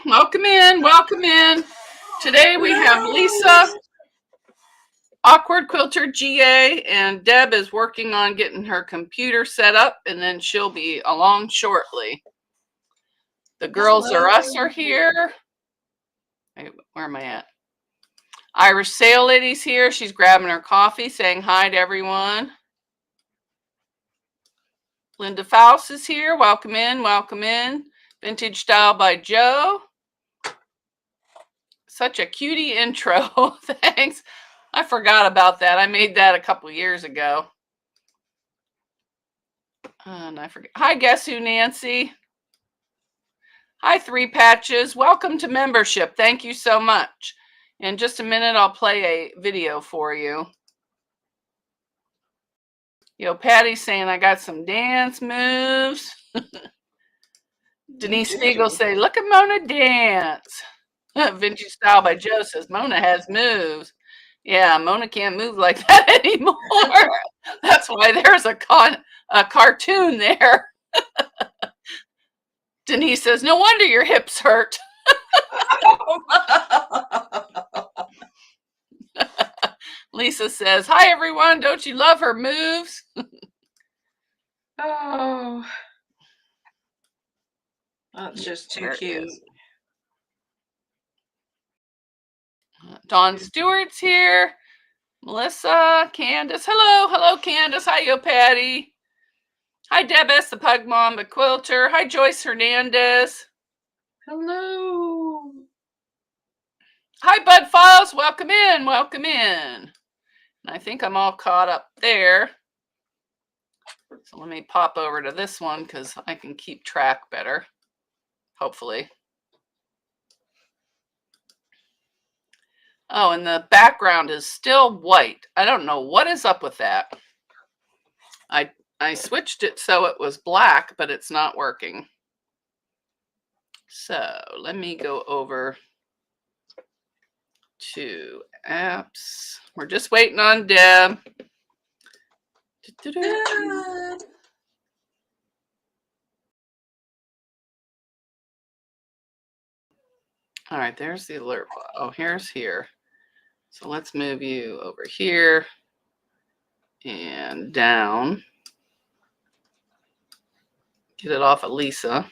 Welcome in. Welcome in. Today we have Lisa, Awkward Quilter GA, and Deb is working on getting her computer set up, and then she'll be along shortly. The girls are us are here. Wait, where am I at? Irish Sail Lady's here. She's grabbing her coffee, saying hi to everyone. Linda Faust is here. Welcome in. Welcome in. Vintage Style by Joe. Such a cutie intro. Thanks. I forgot about that. I made that a couple years ago. And I forget. Hi, Guess Who, Nancy. Hi, Three Patches. Welcome to membership. Thank you so much. In just a minute, I'll play a video for you. Yo, Patty's saying I got some dance moves. Denise Spiegel say, look at Mona dance. Vintage Style by Joe says, Mona has moves. Yeah, Mona can't move like that anymore. That's why there's a cartoon there. Denise says, no wonder your hips hurt. Lisa says, hi, everyone. Don't you love her moves? Oh, that's just too cute. Dawn Stewart's here. Melissa, Candace. Hello. Hello, Candace. Hi, Yo Patty. Hi, Deb S., the Pug Mom, the Quilter. Hi, Joyce Hernandez. Hello. Hi, Bud Files. Welcome in. Welcome in. And I think I'm all caught up there. So let me pop over to this one because I can keep track better. Hopefully. Oh, and the background is still white. I don't know what is up with that. I switched it so it was black, but it's not working. So let me go over to apps. We're just waiting on Deb. All right, there's the alert. Oh, here's here. So let's move you over here and down. Get it off of Lisa.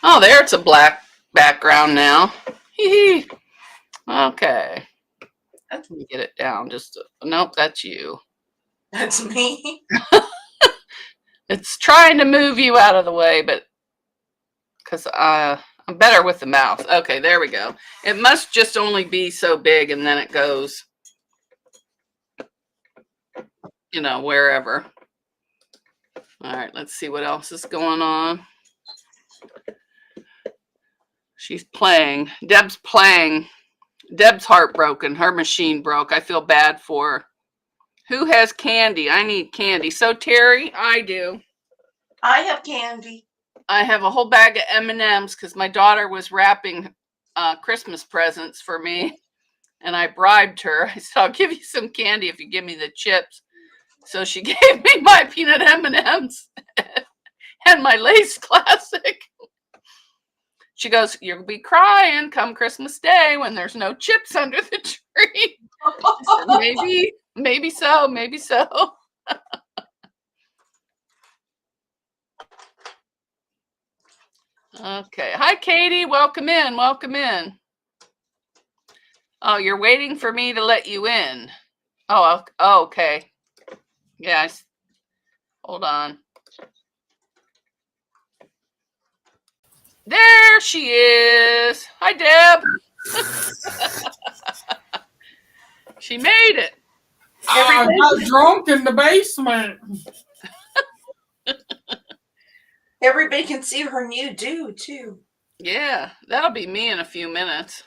Oh, there it's a black background now. Hee. Okay. Let me get it down. Nope, that's you. That's me. It's trying to move you out of the way, but because I'm better with the mouse. Okay, there we go. It must just only be so big, and then it goes, you know, wherever. All right, let's see what else is going on. She's playing. Deb's playing. Deb's heartbroken. Her machine broke. I feel bad for her. Who has candy? I need candy. So, Terry, I do. I have candy. I have a whole bag of M&Ms because my daughter was wrapping Christmas presents for me, and I bribed her. I said, I'll give you some candy if you give me the chips. So she gave me my peanut M&Ms and my Lay's Classic. She goes, you'll be crying come Christmas Day when there's no chips under the tree. I said, maybe so, maybe so. Okay. Hi, Katie. Welcome in. Welcome in. Oh, you're waiting for me to let you in. Oh, okay. Yes. Hold on. There she is. Hi, Deb. She made it. I got drunk in the basement. Everybody can see her new do too. Yeah, that'll be me in a few minutes.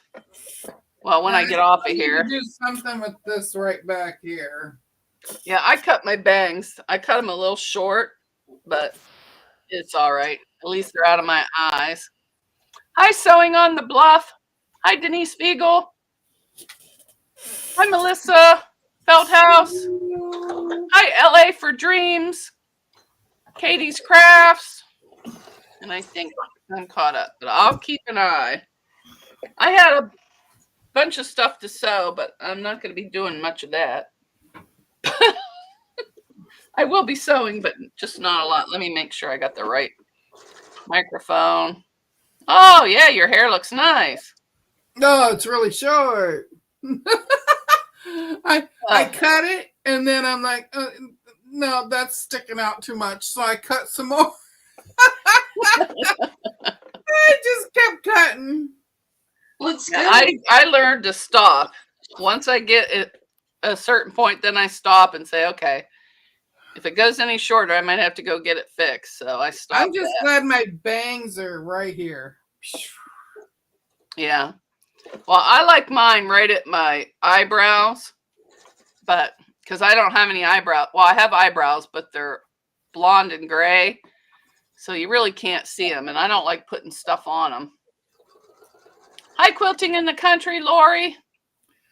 Well, when I get off of here. Do something with this right back here. Yeah, I cut my bangs. I cut them a little short, but It's all right. At least they're out of my eyes. Hi, Sewing on the Bluff. Hi, Denise Beagle. Hi, Melissa Feldhouse. Hi, LA for Dreams. Katie's Crafts. And I think I'm caught up, but I'll keep an eye. I had a bunch of stuff to sew, but I'm not going to be doing much of that. I will be sewing, but just not a lot. Let me make sure I got the right microphone. Oh, yeah, your hair looks nice. No, it's really short. I cut it, and then I'm like, no, that's sticking out too much. So I cut some more. I just kept cutting. Looks good. I learned to stop. Once I get it a certain point, then I stop and say, okay, if it goes any shorter, I might have to go get it fixed. So I stopped. I'm just glad my bangs are right here. Yeah. Well, I like mine right at my eyebrows, but because I don't have any eyebrows. Well, I have eyebrows, but they're blonde and gray. So you really can't see them. And I don't like putting stuff on them. Hi, Quilting in the Country, Lori.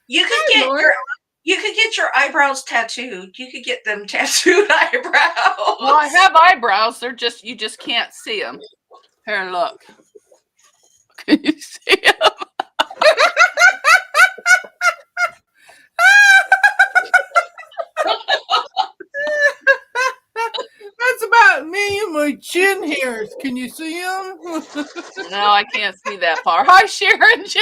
You could get your eyebrows tattooed. You could get them tattooed eyebrows. Well, I have eyebrows. They're just, you just can't see them. Here, look. Can you see them? That's about me and my chin hairs. Can you see them? No, I can't see that far. Hi, Sharon J.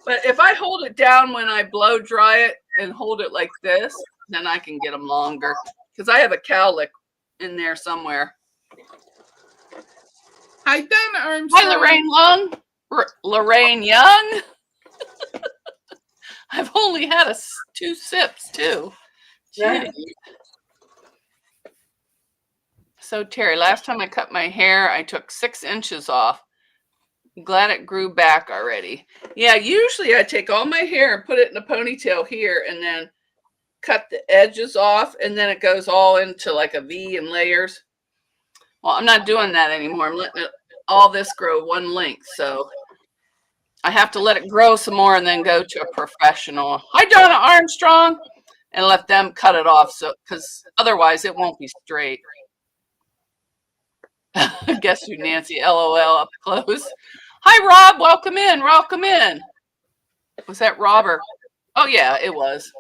But if I hold it down when I blow dry it and hold it like this, then I can get them longer. Because I have a cowlick in there somewhere. Hi, Donna Armstrong. Hi, Lorraine Young. I've only had 2 sips, too. Yeah. So, Terry, last time I cut my hair, I took 6 inches off. I'm glad it grew back already. Yeah, usually I take all my hair and put it in a ponytail here and then cut the edges off, and then it goes all into like a V in layers. Well, I'm not doing that anymore. I'm letting all this grow one length, so I have to let it grow some more and then go to a professional. Hi, Donna Armstrong, and let them cut it off, so because otherwise it won't be straight. Guess who, Nancy? LOL, up close. Hi, Rob. Welcome in. Welcome in. Was that Robert? Oh, yeah, it was.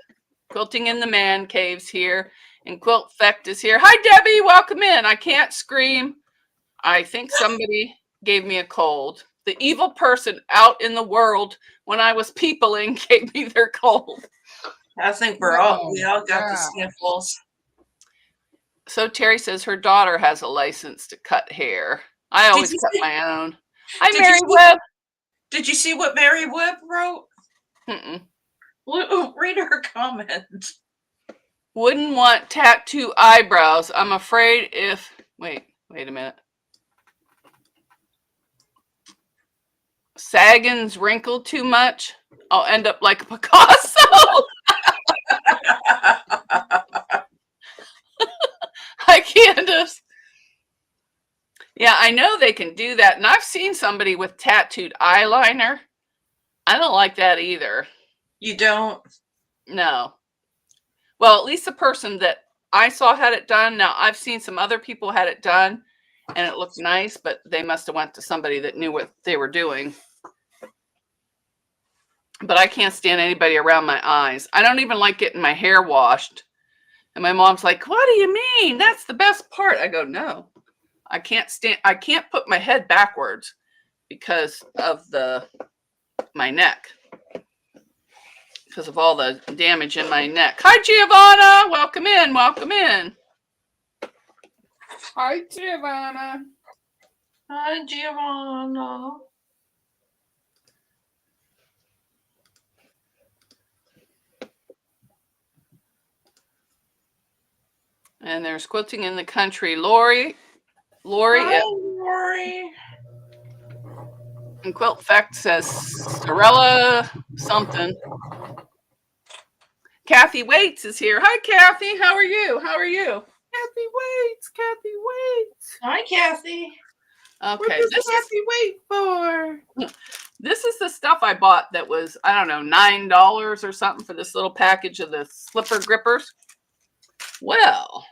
Quilting in the Man Cave's here, and Quilt Fecht is here. Hi, Debbie. Welcome in. I can't scream. I think somebody gave me a cold. The evil person out in the world when I was peopling gave me their cold. I think we all got the sniffles. So Terry says her daughter has a license to cut hair. I always cut my own. Hi, Mary Webb. Did you see what Mary Webb wrote? Mm-mm. Read her comment. Wouldn't want tattoo eyebrows. I'm afraid if... Wait a minute. Saggins wrinkle too much, I'll end up like a Picasso. Hi, Candace. Yeah, I know they can do that. And I've seen somebody with tattooed eyeliner. I don't like that either. You don't? No. Well, at least the person that I saw had it done. Now, I've seen some other people had it done, and it looked nice, but they must have went to somebody that knew what they were doing. But I can't stand anybody around my eyes. I don't even like getting my hair washed. And my mom's like, what do you mean? That's the best part. I go, no. I can't put my head backwards because of my neck. Because of all the damage in my neck. Hi, Giovanna. Welcome in. Welcome in. Hi, Giovanna. Hi, Giovanna. And there's Quilting in the Country. Lori. Hi, Lori. And Quilt Fecht says Sorella something. Kathy Waits is here. Hi, Kathy. How are you? How are you? Kathy waits. Kathy waits. Hi, Kathy. Okay, What does Kathy wait for? this is the stuff I bought that was, I don't know, $9 or something for this little package of the slipper grippers. Well,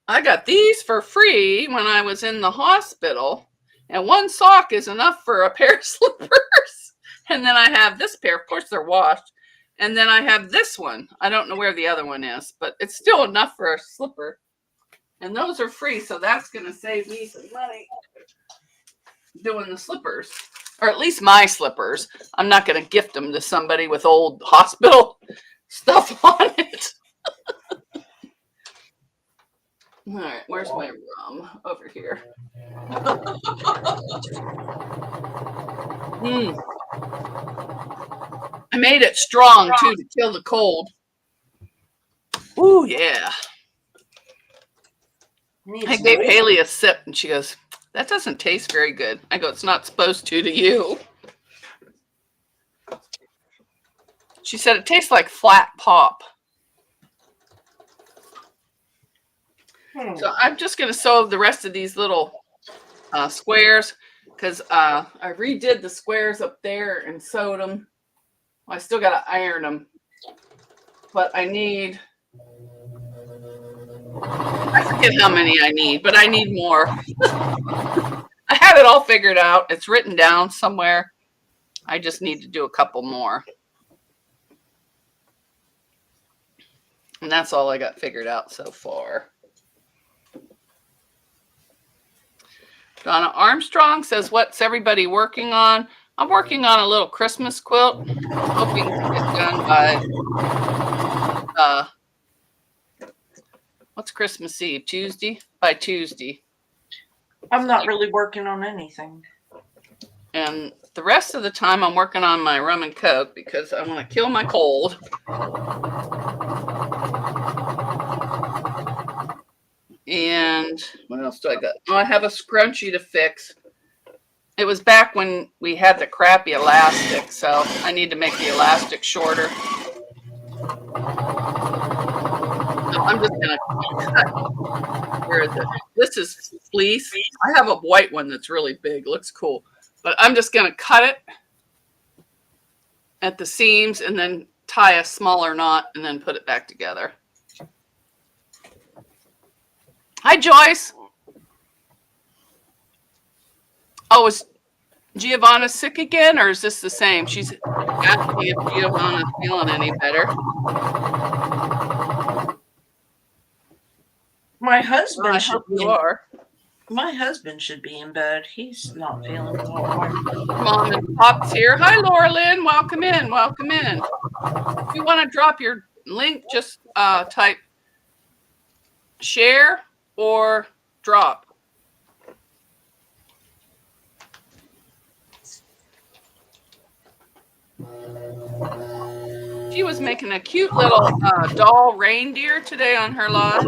I got these for free when I was in the hospital, and one sock is enough for a pair of slippers. And then I have this pair. Of course, they're washed. And then I have this one. I don't know where the other one is, but it's still enough for a slipper. And those are free, so that's going to save me some money doing the slippers, or at least my slippers. I'm not going to gift them to somebody with old hospital stuff on it. All right, where's my rum? Over here. I made it strong too to kill the cold. Ooh, yeah. I gave Haley a sip and she goes, that doesn't taste very good. I go, it's not supposed to you. She said it tastes like flat pop. So I'm just going to sew the rest of these little squares because I redid the squares up there and sewed them. Well, I still got to iron them. But I need, I forget how many I need, but I need more. I had it all figured out. It's written down somewhere. I just need to do a couple more. And that's all I got figured out so far. Donna Armstrong says, what's everybody working on? I'm working on a little Christmas quilt. Hoping to get done by, what's Christmas Eve? Tuesday? By Tuesday. I'm not really working on anything. And the rest of the time I'm working on my rum and coke because I want to kill my cold. And what else do I got? Oh, I have a scrunchie to fix. It was back when we had the crappy elastic, so I need to make the elastic shorter. So I'm just going to cut. Where is it? This is fleece. I have a white one that's really big. Looks cool. But I'm just going to cut it at the seams and then tie a smaller knot and then put it back together. Hi, Joyce. Oh, is Giovanna sick again, or is this the same? She's asking if Giovanna's feeling any better. My husband I should hope be you are. My husband should be in bed. He's not feeling well. Mom and Pop's here. Hi, Laura Lynn. Welcome in. Welcome in. If you want to drop your link, just type share or drop. She was making a cute little doll reindeer today on her live.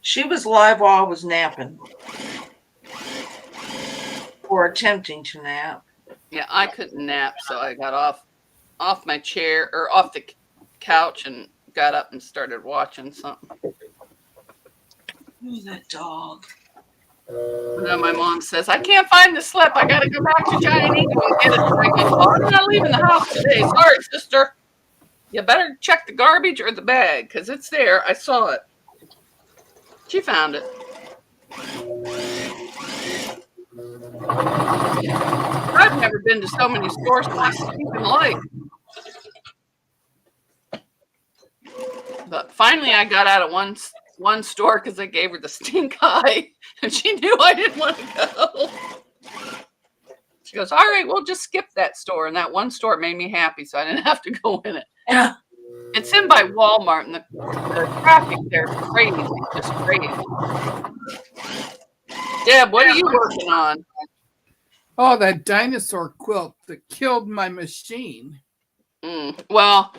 She was live while I was napping. Or attempting to nap. Yeah, I couldn't nap, so I got off my chair or off the couch and got up and started watching something. Oh, that dog. And then my mom says, I can't find the slip. I got to go back to Giant Eagle and get it. And I go, well, I'm not leaving the house today. Sorry, sister. You better check the garbage or the bag because it's there. I saw it. She found it. I've never been to so many stores in my stinking life. But finally, I got out of one store because I gave her the stink eye, and she knew I didn't want to go. She goes, all right, we'll just skip that store. And that one store made me happy, so I didn't have to go in it. Yeah. It's in by Walmart, and the traffic there is crazy, just crazy. Deb, what are you working on? Oh, that dinosaur quilt that killed my machine. Well,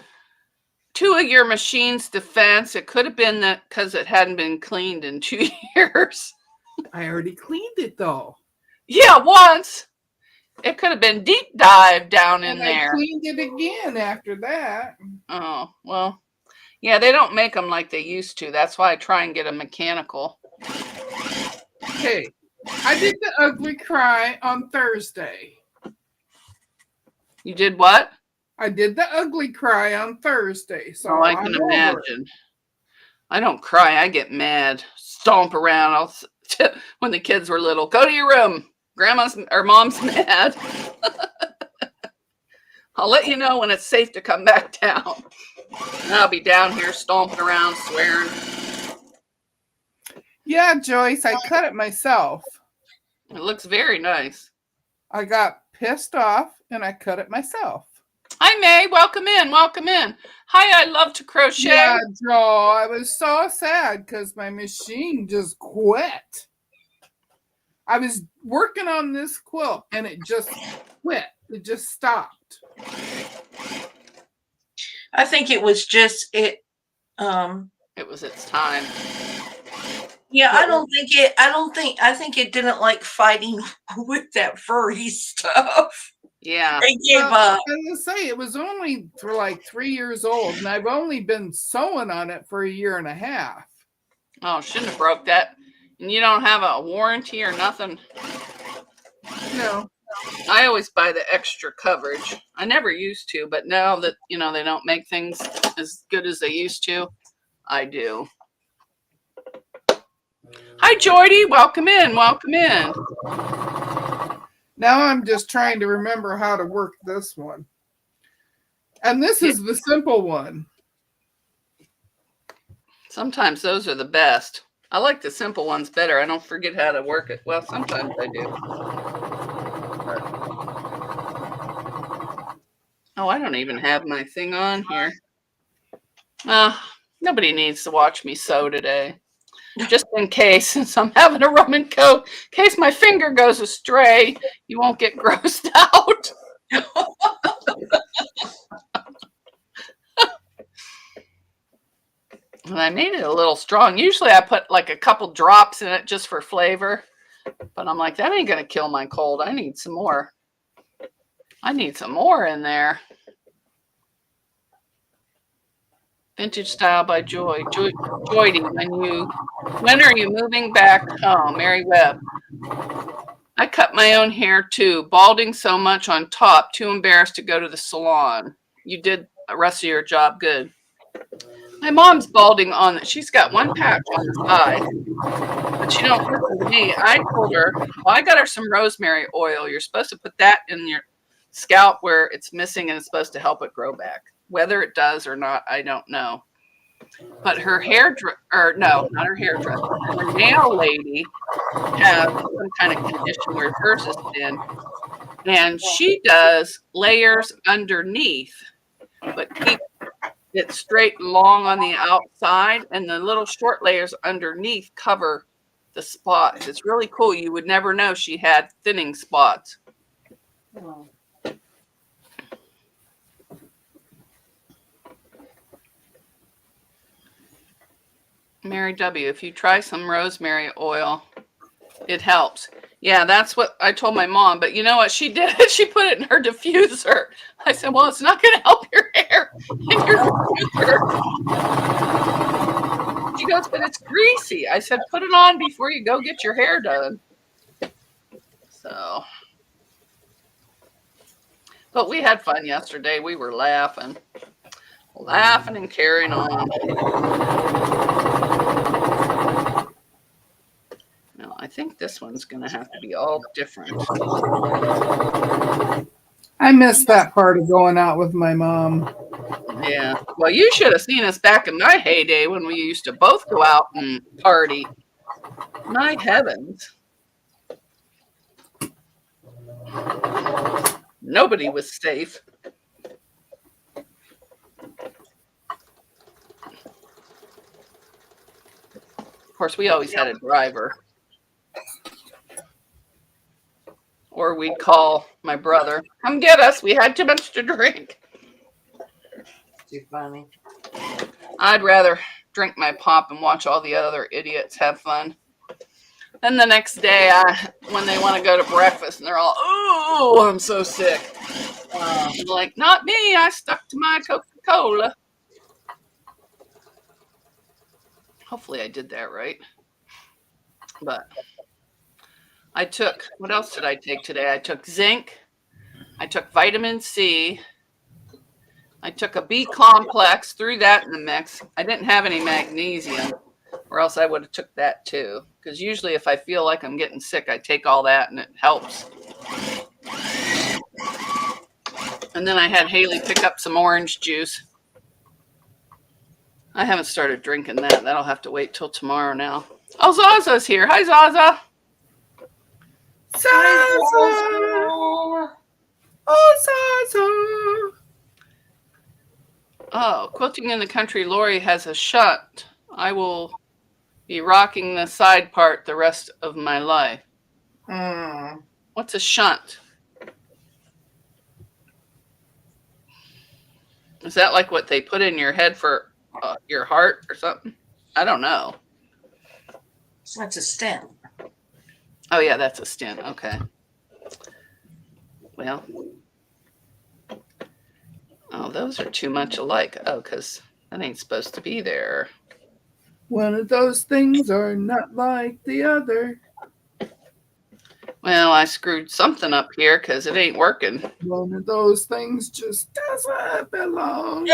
to your machine's defense, it could have been that because it hadn't been cleaned in 2 years. I already cleaned it though. Yeah, once. It could have been deep dive down in And I there. cleaned it again after that. Oh, well, yeah, they don't make them like they used to. That's why I try and get a mechanical. Okay, I did the ugly cry on Thursday. You did what? I did the ugly cry on Thursday. So Oh, I can I'm over it. imagine. I don't cry. I get mad. Stomp around. When the kids were little, go to your room. Grandma's or mom's mad. I'll let you know when it's safe to come back down. And I'll be down here stomping around, swearing. Yeah, Joyce, I cut it myself. It looks very nice. I got pissed off and I cut it myself. Hi, May. Welcome in. Welcome in. Hi, I love to crochet. Yeah, Joe, I was so sad because my machine just quit. I was working on this quilt and it just quit. It just stopped. I think it was just it. It was its time. Yeah, I think it didn't like fighting with that furry stuff. Yeah. It gave up. I was going to say, it was only for like 3 years old, and I've only been sewing on it for 1.5 years. Oh, shouldn't have broke that. And you don't have a warranty or nothing? No. I always buy the extra coverage. I never used to, but now that, they don't make things as good as they used to, I do. Hi, Jordy. Welcome in. Welcome in. Now I'm just trying to remember how to work this one. And this is the simple one. Sometimes those are the best. I like the simple ones better. I don't forget how to work it. Well, sometimes I do. Oh, I don't even have my thing on here. Nobody needs to watch me sew today. Just in case, since I'm having a rum and coke, in case my finger goes astray, you won't get grossed out. And I made it a little strong. Usually I put like a couple drops in it just for flavor. But I'm like, that ain't going to kill my cold. I need some more. I need some more in there. Vintage Style by Joy. Joydy, when are you moving back home? Mary Webb. I cut my own hair too. Balding so much on top. Too embarrassed to go to the salon. You did the rest of your job good. My mom's balding on it. She's got one patch on the side. But she don't listen to me. I told her, well, I got her some rosemary oil. You're supposed to put that in your scalp where it's missing and it's supposed to help it grow back. Whether it does or not, I don't know. But her not her hairdresser, her nail lady has some kind of condition where hers is thin. And she does layers underneath, but keep it straight and long on the outside. And the little short layers underneath cover the spots. It's really cool. You would never know she had thinning spots. Oh. Mary W., if you try some rosemary oil, it helps. Yeah, that's what I told my mom. But you know what she did? She put it in her diffuser. I said, well, it's not going to help your hair in your diffuser. She goes, but it's greasy. I said, put it on before you go get your hair done. So, but we had fun yesterday. We were laughing and carrying on. No, I think this one's going to have to be all different. I missed that part of going out with my mom. Yeah. Well, you should have seen us back in my heyday when we used to both go out and party. My heavens. Nobody was safe. Of course, we always had a driver. Or we'd call my brother, come get us. We had too much to drink. Too funny. I'd rather drink my pop and watch all the other idiots have fun. Then the next day, when they want to go to breakfast, and they're all, "Oh, I'm so sick." I'm like, "Not me. I stuck to my Coca-Cola." Hopefully, I did that right. But I took, what else did I take today? I took zinc. I took vitamin C. I took a B complex, threw that in the mix. I didn't have any magnesium, or else I would have took that too. Because usually if I feel like I'm getting sick, I take all that and it helps. And then I had Haley pick up some orange juice. I haven't started drinking that. That'll have to wait till tomorrow now. Oh, Zaza's here. Hi, Zaza. Zaza! Oh, Zaza! Oh, Quilting in the Country, Lori has a shunt. I will be rocking the side part the rest of my life. What's a shunt? Is that like what they put in your head for your heart or something? I don't know. That's a stent. Oh, yeah, that's a stent. Okay. Well. Oh, those are too much alike. Oh, because that ain't supposed to be there. One of those things are not like the other. Well, I screwed something up here because it ain't working. One of those things just doesn't belong.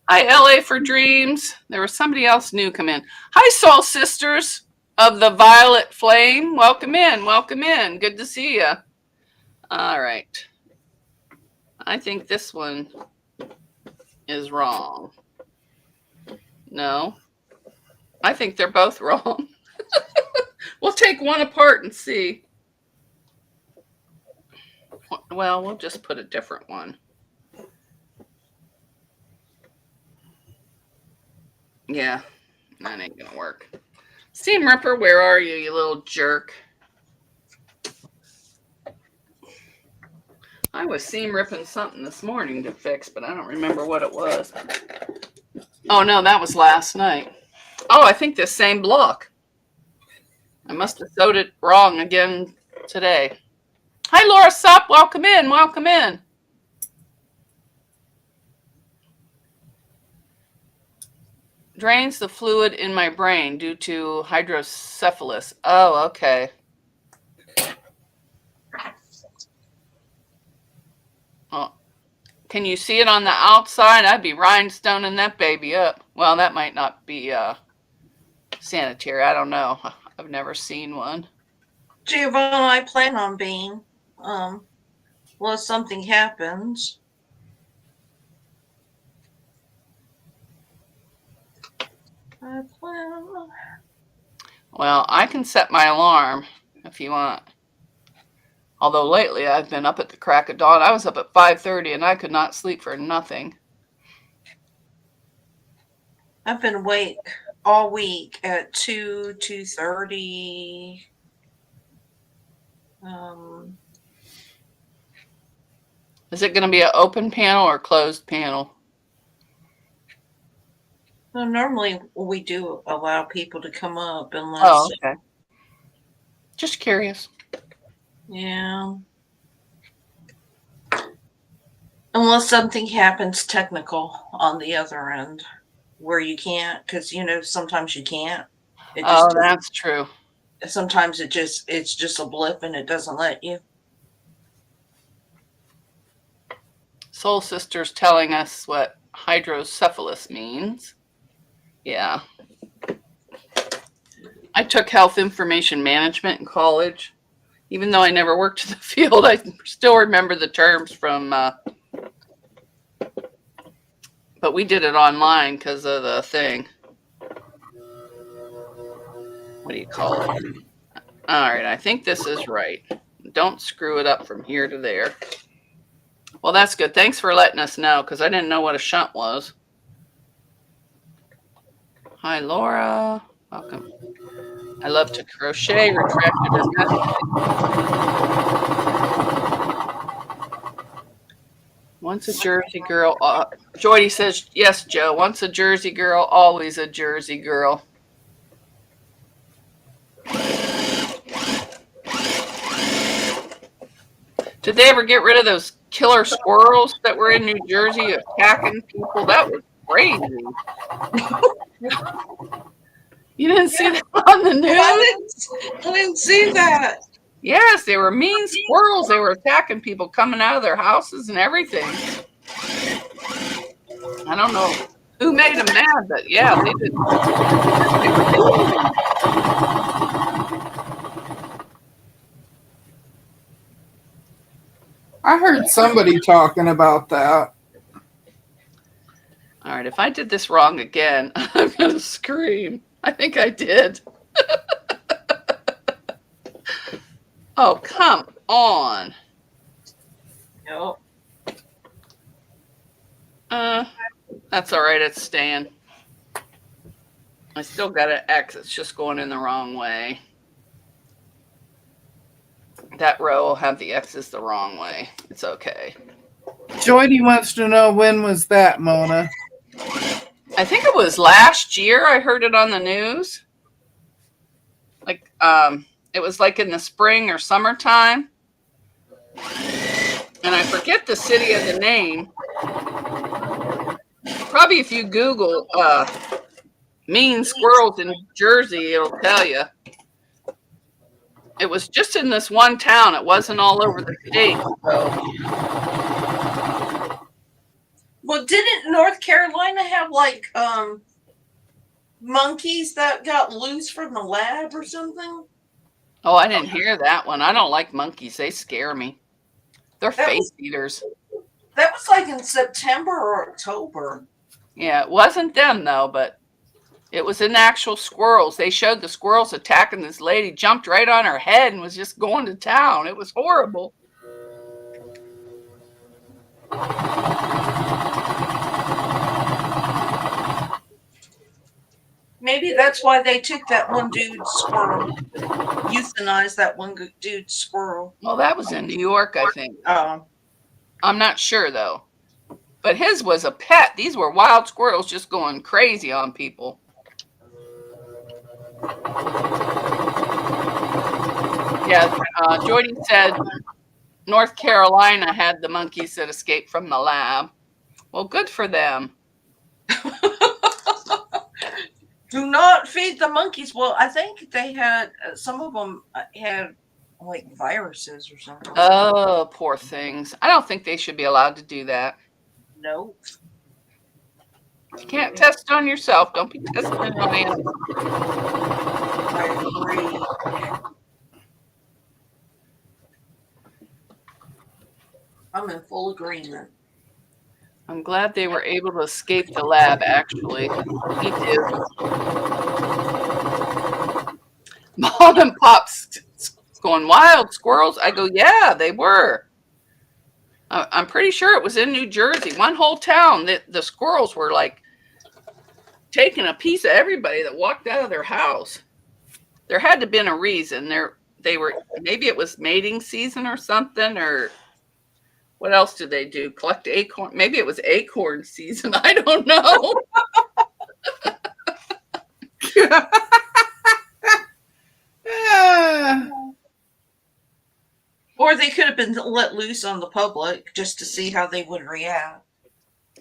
Hi, LA for Dreams. There was somebody else new come in. Hi, Soul Sisters of the Violet Flame. Welcome in. Welcome in. Good to see you. All right. I think this one is wrong. No. I think they're both wrong. We'll take one apart and see. Well, we'll just put a different one. Yeah, that ain't gonna work. Seam Ripper, where are you, you little jerk? I was seam ripping something this morning to fix, but I don't remember what it was. Oh, no, that was last night. Oh, I think this same block. I must have sewed it wrong again today. Hi, Laura Sup. Welcome in. Welcome in. Drains the fluid in my brain due to hydrocephalus. Oh, okay. Oh, can you see it on the outside? I'd be rhinestoning that baby up. Well, that might not be sanitary. I don't know. I've never seen one. Giovanna, I plan on being, unless something happens. I plan. Well, I can set my alarm if you want. Although lately I've been up at the crack of dawn. I was up at 5:30 and I could not sleep for nothing. I've been awake all week at 2:30. Is it going to be an open panel or closed panel? Well, normally we do allow people to come up unless. Oh, okay. Just curious. Yeah. Unless something happens technical on the other end where you can't, because sometimes you can't. Oh, that's true. Sometimes it's just a blip and it doesn't let you. Soul Sister's telling us what hydrocephalus means. Yeah. I took health information management in college. Even though I never worked in the field, I still remember the terms from, but we did it online because of the thing. What do you call it? All right, I think this is right. Don't screw it up from here to there. Well, that's good. Thanks for letting us know because I didn't know what a shunt was. Hi, Laura. Welcome. I love to crochet, retracted or not. Once a Jersey girl. Joy says, yes, Joe. Once a Jersey girl, always a Jersey girl. Did they ever get rid of those killer squirrels that were in New Jersey attacking people? That was crazy. You didn't see that on the news? I didn't see that. Yes, they were mean squirrels. They were attacking people coming out of their houses and everything. I don't know who made them mad, but yeah, they did. I heard somebody talking about that. All right, if I did this wrong again, I'm going to scream. I think I did. Oh, come on. No. That's all right. It's staying. I still got an X. It's just going in the wrong way. That row will have the X's the wrong way. It's okay. Joy wants to know, when was that, Mona? I think it was last year. I heard it on the news. Like, it was like in the spring or summertime. And I forget the city of the name. Probably if you Google mean squirrels in Jersey, it'll tell you. It was just in this one town. It wasn't all over the state. So. Well, didn't North Carolina have like monkeys that got loose from the lab or something? Oh, I didn't hear that one. I don't like monkeys. They scare me. They're face eaters. That was like in September or October. Yeah, it wasn't them though, but it was an actual squirrels. They showed the squirrels attacking this lady, jumped right on her head and was just going to town. It was horrible. Maybe that's why they took that one dude's squirrel, euthanized that one dude's squirrel. Well, that was in New York, I think. Oh. I'm not sure though. But his was a pet. These were wild squirrels just going crazy on people. Yeah, Jordy said North Carolina had the monkeys that escaped from the lab. Well, good for them. Do not feed the monkeys. Well, I think they had, some of them had like viruses or something. Oh, poor things. I don't think they should be allowed to do that. No. You can't test on yourself. Don't be testing on animals. I agree. I'm in full agreement. I'm glad they were able to escape the lab, actually. Me too. Mom and Pop's going, wild squirrels? I go, yeah, they were. I'm pretty sure it was in New Jersey. One whole town, the squirrels were like taking a piece of everybody that walked out of their house. There had to have been a reason. They were, maybe it was mating season or something, or what else did they do? Collect acorn? Maybe it was acorn season. I don't know. Or they could have been let loose on the public just to see how they would react.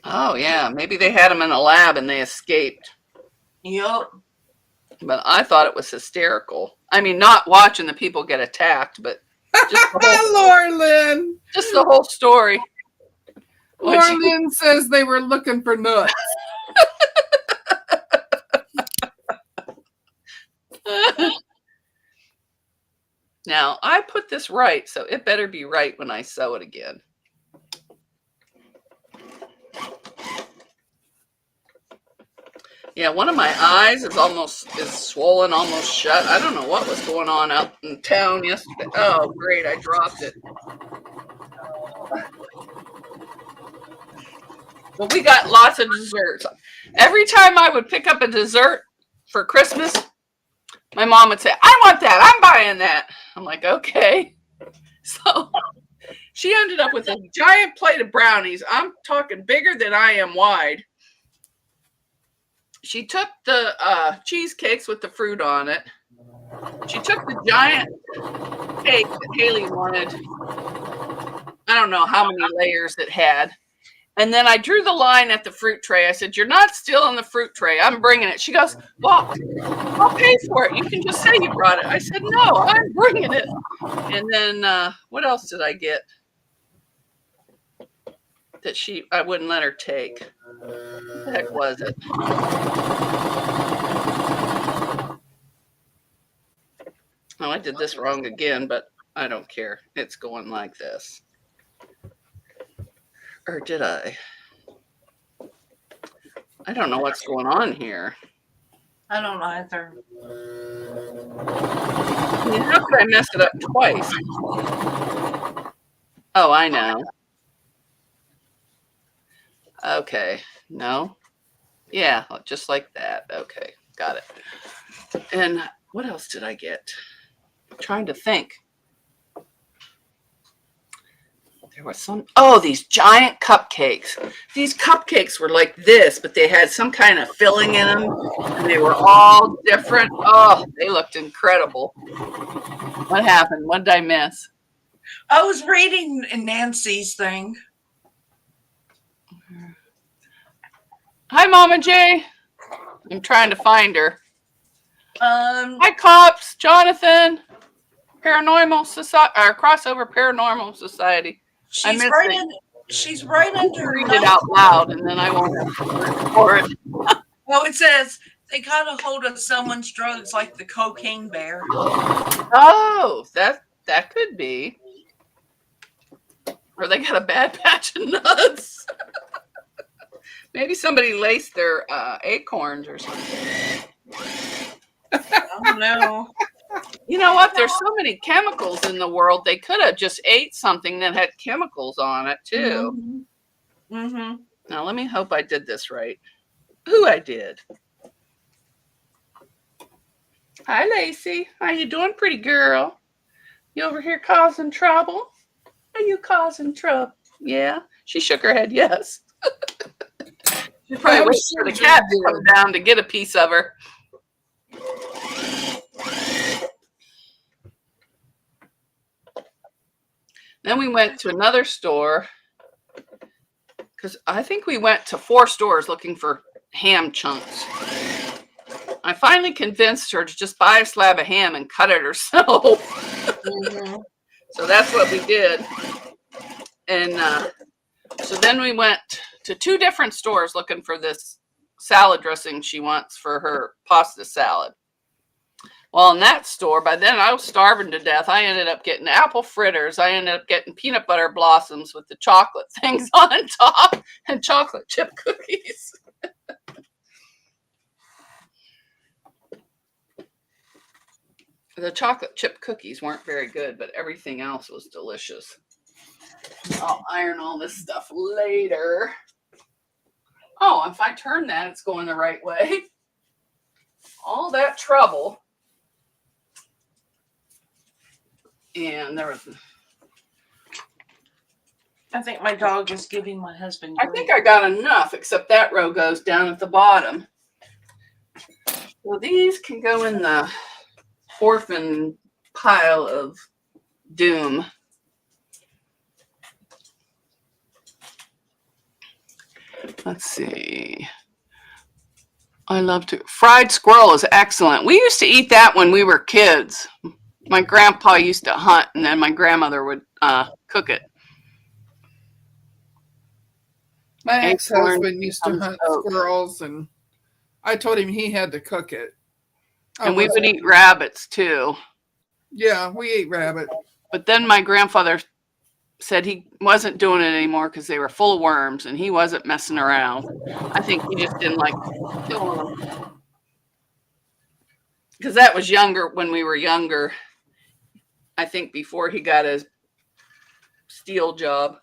Oh, yeah. Maybe they had them in a lab and they escaped. Yep. But I thought it was hysterical. I mean, not watching the people get attacked, but just the whole story. Laura Lynn says they were looking for nuts. Now, I put this right, so it better be right when I sew it again. Yeah, one of my eyes is swollen, almost shut. I don't know what was going on out in town yesterday. Oh, great, I dropped it. Well, we got lots of desserts. Every time I would pick up a dessert for Christmas, my mom would say, I want that. I'm buying that. I'm like, okay. So She ended up with a giant plate of brownies. I'm talking bigger than I am wide. She took the cheesecakes with the fruit on it. She took the giant cake that Haley wanted. I don't know how many layers it had. And then I drew the line at the fruit tray. I said, "You're not stealing the fruit tray. I'm bringing it." She goes, "Well, I'll pay for it. You can just say you brought it." I said, "No, I'm bringing it." And then what else did I get that I wouldn't let her take? What the heck was it? Oh, I did this wrong again, but I don't care. It's going like this. Or did I? I don't know what's going on here. I don't either. I mean, how could I mess it up twice? Oh, I know. Okay. No. Yeah, just like that. Okay. Got it. And what else did I get? I'm trying to think. There was these giant cupcakes. These cupcakes were like this, but they had some kind of filling in them. And they were all different. Oh, they looked incredible. What happened? What did I miss? I was reading Nancy's thing. Hi, Mama J. I'm trying to find her. Hi, Cops. Jonathan. Paranormal Society, or Crossover Paranormal Society. She's right under. Read it out loud, and then I won't for it. Well, it says they got a hold of someone's drugs, like the cocaine bear. Oh, that could be. Or they got a bad batch of nuts. Maybe somebody laced their acorns or something. I don't know. You know what? There's so many chemicals in the world. They could have just ate something that had chemicals on it too. Mm-hmm. Now let me hope I did this right. Ooh, I did. Hi, Lacey. How you doing, pretty girl? You over here causing trouble? Are you causing trouble? Yeah. She shook her head yes. She probably waited for the cat to come down to get a piece of her. Then we went to another store because I think we went to 4 stores looking for ham chunks. I finally convinced her to just buy a slab of ham and cut it herself. Mm-hmm. So that's what we did. And so then we went to 2 different stores looking for this salad dressing she wants for her pasta salad. Well, in that store, by then I was starving to death. I ended up getting apple fritters. I ended up getting peanut butter blossoms with the chocolate things on top and chocolate chip cookies. The chocolate chip cookies weren't very good, but everything else was delicious. I'll iron all this stuff later. Oh, if I turn that, it's going the right way. All that trouble. And there was... I think my dog is giving my husband. I think I got enough, except that row goes down at the bottom. So these can go in the orphan pile of doom. Let's see. I love to. Fried squirrel is excellent. We used to eat that when we were kids. My grandpa used to hunt, and then my grandmother would cook it. My ex-husband used to hunt squirrels, and I told him he had to cook it. And we would eat rabbits, too. Yeah, we ate rabbit. But then my grandfather said he wasn't doing it anymore because they were full of worms, and he wasn't messing around. I think he just didn't like killing them. Because that was younger, when we were younger. I think before he got his steel job.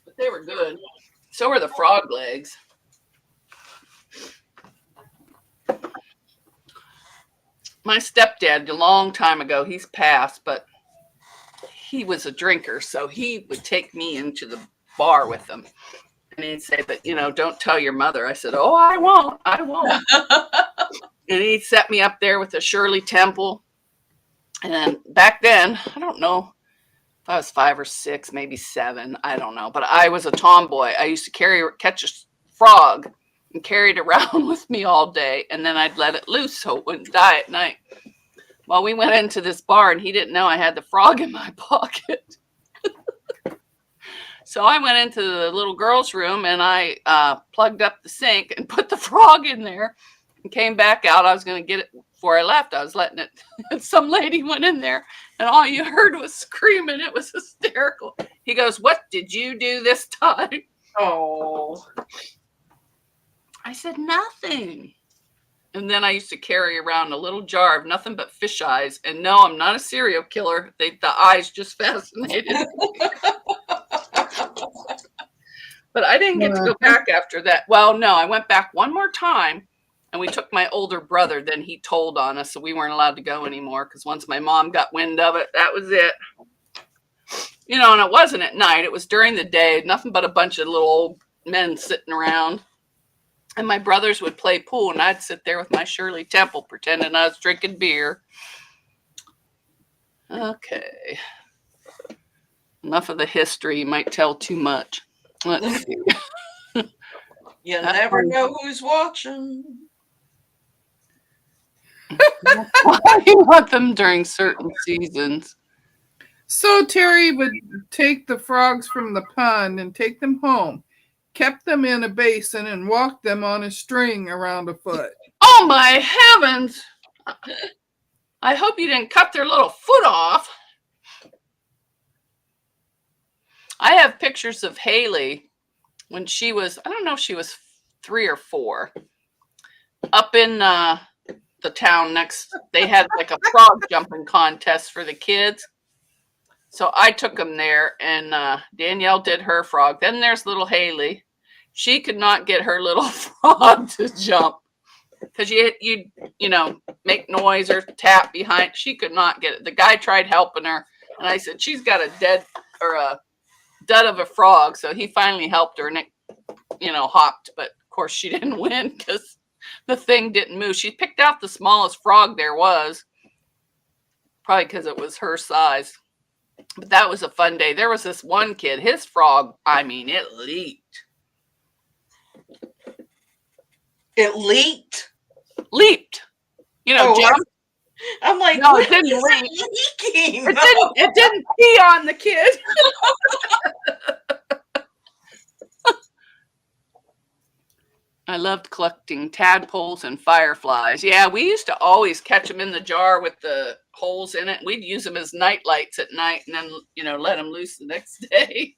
But they were good. So were the frog legs. my stepdad, a long time ago, he's passed, but he was a drinker, so he would take me into the bar with him. And he'd say, but, don't tell your mother. I said, oh, I won't. And he set me up there with a Shirley Temple. And back then, I don't know if I was 5 or 6, maybe 7. I don't know. But I was a tomboy. I used to catch a frog and carry it around with me all day. And then I'd let it loose so it wouldn't die at night. Well, we went into this bar and he didn't know I had the frog in my pocket. So I went into the little girl's room and I plugged up the sink and put the frog in there and came back out. I was going to get it before I left. I was letting it. And some lady went in there and all you heard was screaming. It was hysterical. He goes, what did you do this time? Oh. I said, nothing. And then I used to carry around a little jar of nothing but fish eyes. And no, I'm not a serial killer. The eyes just fascinated me. But I didn't get to go back after that. Well, no, I went back one more time and we took my older brother. Then he told on us, so we weren't allowed to go anymore because once my mom got wind of it, that was it. And it wasn't at night. It was during the day. Nothing but a bunch of little old men sitting around. And my brothers would play pool and I'd sit there with my Shirley Temple pretending I was drinking beer. Okay. Enough of the history. You might tell too much. Let's see. You never know who's watching. Why do you want them during certain seasons? So Terry would take the frogs from the pond and take them home, kept them in a basin, and walked them on a string around a foot. Oh my heavens! I hope you didn't cut their little foot off. I have pictures of Haley when she was, I don't know if she was 3 or 4, up in the town next. They had like a frog jumping contest for the kids. So I took them there and Danielle did her frog. Then there's little Haley. She could not get her little frog to jump because you make noise or tap behind. She could not get it. The guy tried helping her and I said, she's got a dud of a frog. So he finally helped her and it, hopped. But of course she didn't win because the thing didn't move. She picked out the smallest frog there was, probably because it was her size. But that was a fun day. There was this one kid, his frog, it leaped. It leaked? Leaped. Jumped. I'm like, no, it didn't leak. Leaking? It didn't pee on the kid. I loved collecting tadpoles and fireflies. Yeah, we used to always catch them in the jar with the holes in it. We'd use them as night lights at night and then, let them loose the next day.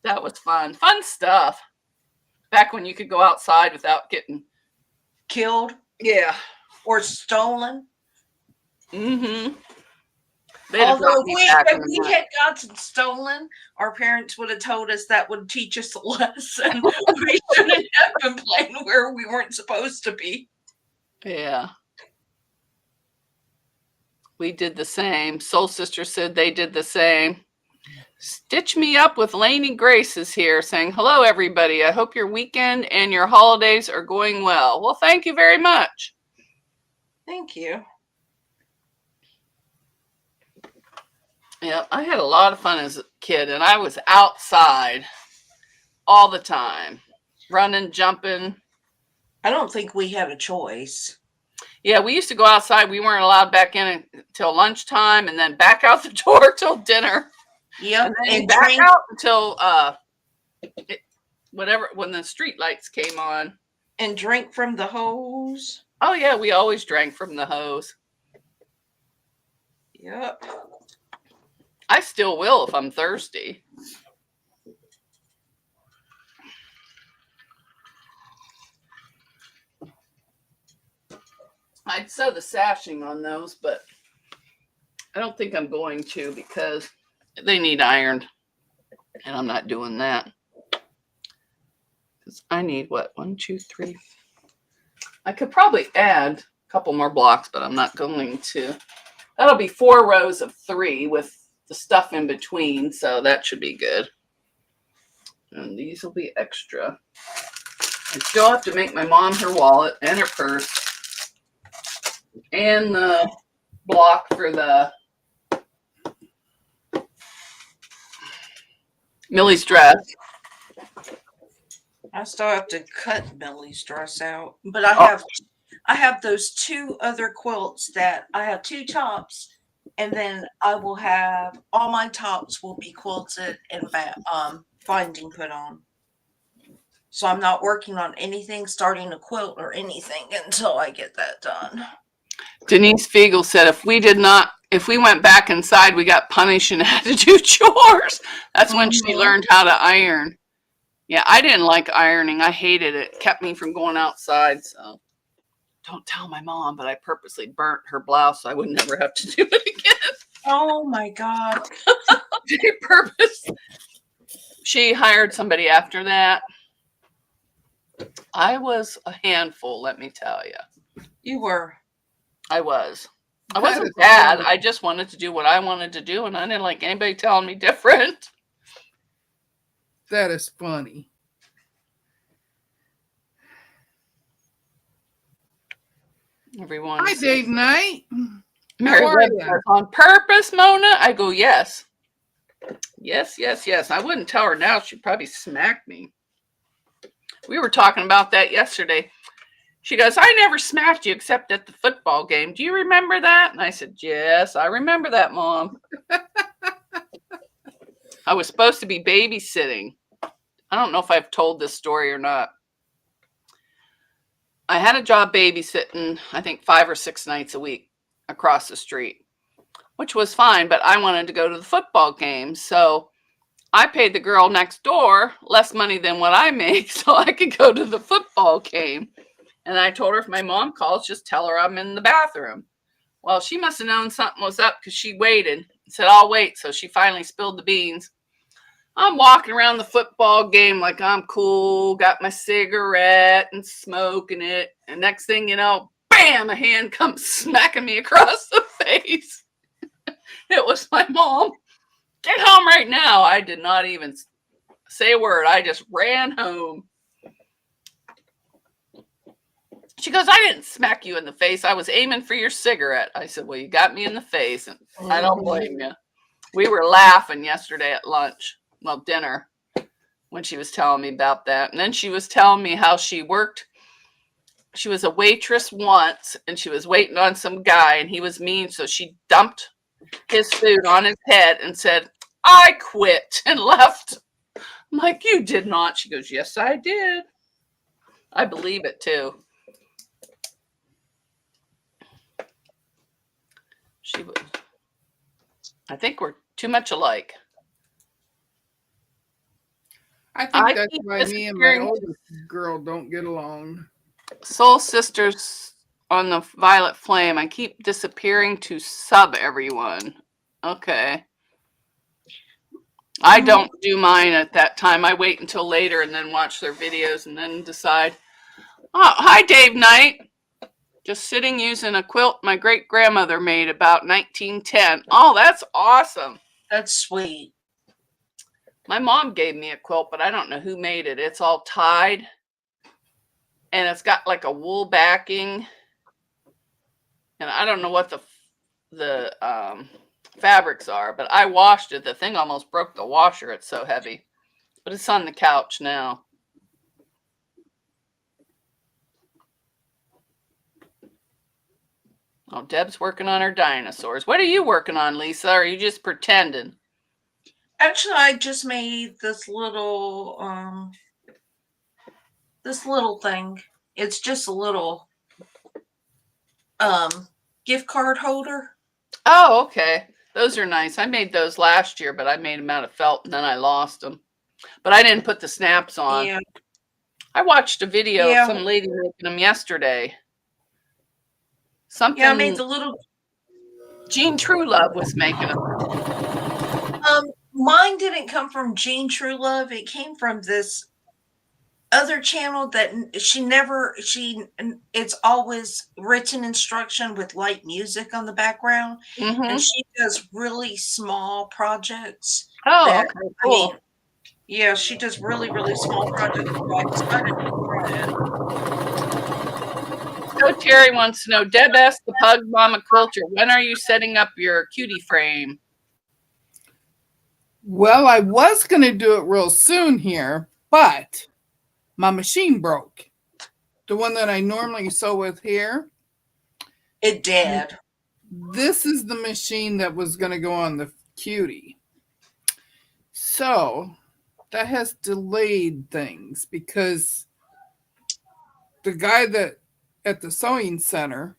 That was fun. Fun stuff. Back when you could go outside without getting killed. Yeah. Or stolen. Mm-hmm. Although if we had gotten stolen, our parents would have told us that would teach us a lesson. We shouldn't have been playing where we weren't supposed to be. Yeah. We did the same. Soul Sister said they did the same. Stitch Me Up with Lainey Grace is here saying, hello, everybody. I hope your weekend and your holidays are going well. Well, thank you very much. Thank you. Yeah, I had a lot of fun as a kid, and I was outside all the time, running, jumping. I don't think we had a choice. Yeah, we used to go outside. We weren't allowed back in until lunchtime, and then back out the door till dinner. Yeah, and back out until when the street lights came on. And drink from the hose. Oh yeah, we always drank from the hose. Yep. I still will if I'm thirsty. I'd sew the sashing on those, but I don't think I'm going to because they need ironed. And I'm not doing that. Because I need what? 1, 2, 3. I could probably add couple more blocks, but I'm not going to. That'll be 4 rows of 3 with the stuff in between, so that should be good. And these will be extra. I still have to make my mom her wallet and her purse and the block for the Millie's dress. I still have to cut Millie's dress out, but I have those 2 other quilts that I have 2 tops, and then I will have all my tops will be quilted and binding put on. So I'm not working on anything, starting a quilt or anything until I get that done. Denise Fiegel said if we went back inside, we got punished and had to do chores. That's when she learned how to iron. Yeah, I didn't like ironing. I hated it. It kept me from going outside. So don't tell my mom, but I purposely burnt her blouse so I would never have to do it again. Oh my God. Purpose. She hired somebody after that. I was a handful, let me tell you. You were. I was. I wasn't bad. I just wanted to do what I wanted to do, and I didn't like anybody telling me different. That is funny. Everyone. Hi, Dave Knight. Mary Webb says, on purpose, Mona? I go, yes. Yes, yes, yes. I wouldn't tell her now. She'd probably smack me. We were talking about that yesterday. She goes, I never smacked you except at the football game. Do you remember that? And I said, yes, I remember that, Mom. I was supposed to be babysitting. I don't know if I've told this story or not. I had a job babysitting, I think 5 or 6 nights a week across the street, which was fine, but I wanted to go to the football game. So I paid the girl next door less money than what I make so I could go to the football game. And I told her if my mom calls, just tell her I'm in the bathroom. Well, she must have known something was up because she waited and said, I'll wait. So she finally spilled the beans. I'm walking around the football game like I'm cool, got my cigarette and smoking it. And next thing you know, bam, a hand comes smacking me across the face. It was my mom. Get home right now. I did not even say a word. I just ran home. She goes, I didn't smack you in the face. I was aiming for your cigarette. I said, well, you got me in the face, and I don't blame you. We were laughing yesterday at lunch, well, dinner, when she was telling me about that. And then she was telling me how she worked. She was a waitress once, and she was waiting on some guy, and he was mean, so she dumped his food on his head and said, I quit, and left. I'm like, you did not. She goes, yes, I did. I believe it, too. She was. I think we're too much alike. I think that's why me and my oldest girl don't get along. Soul Sisters on the Violet Flame. I keep disappearing to sub everyone. Okay. I don't do mine at that time. I wait until later and then watch their videos and then decide. Oh, hi, Dave Knight. Just sitting using a quilt my great-grandmother made about 1910. Oh, that's awesome. That's sweet. My mom gave me a quilt, but I don't know who made it. It's all tied, and it's got like a wool backing, and I don't know what the fabrics are, but I washed it. The thing almost broke the washer. It's so heavy, but it's on the couch now. Oh, Deb's working on her dinosaurs. What are you working on, Lisa? Or are you just pretending? Actually, I just made this little thing. It's just a little gift card holder. Oh, okay. Those are nice. I made those last year, but I made them out of felt and then I lost them. But I didn't put the snaps on. Yeah. I watched a video of some lady making them yesterday. Something. Yeah, I made the little. Jean Truelove was making them. Mine didn't come from Jean Truelove. It came from this other channel that it's always written instruction with light music on the background, and she does really small projects. Oh, that, okay, I mean, cool. yeah, she does really, really small projects. So I decided to try it. So Terry wants to know, Deb asked the Pug Mama Quilter, when are you setting up your cutie frame? Well, I was going to do it real soon here, but my machine broke. The one that I normally sew with here. It did. This is the machine that was going to go on the cutie. So that has delayed things because the guy that at the sewing center,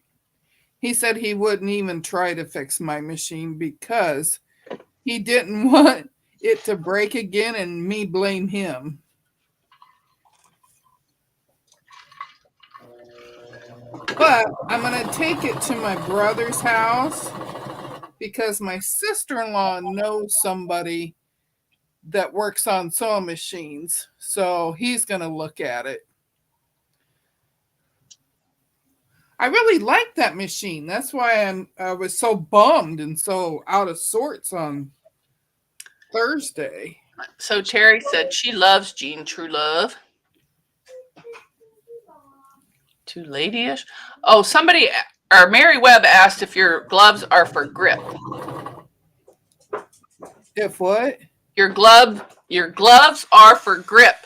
he said he wouldn't even try to fix my machine because he didn't want it to break again and me blame him. But I'm going to take it to my brother's house because my sister-in-law knows somebody that works on sewing machines. So he's going to look at it. I really like that machine. That's why I was so bummed and so out of sorts on Thursday. So Terry said she loves Jean True Love. Too ladyish. Oh, somebody, or Mary Webb asked if your gloves are for grip. If what? Your gloves are for grip.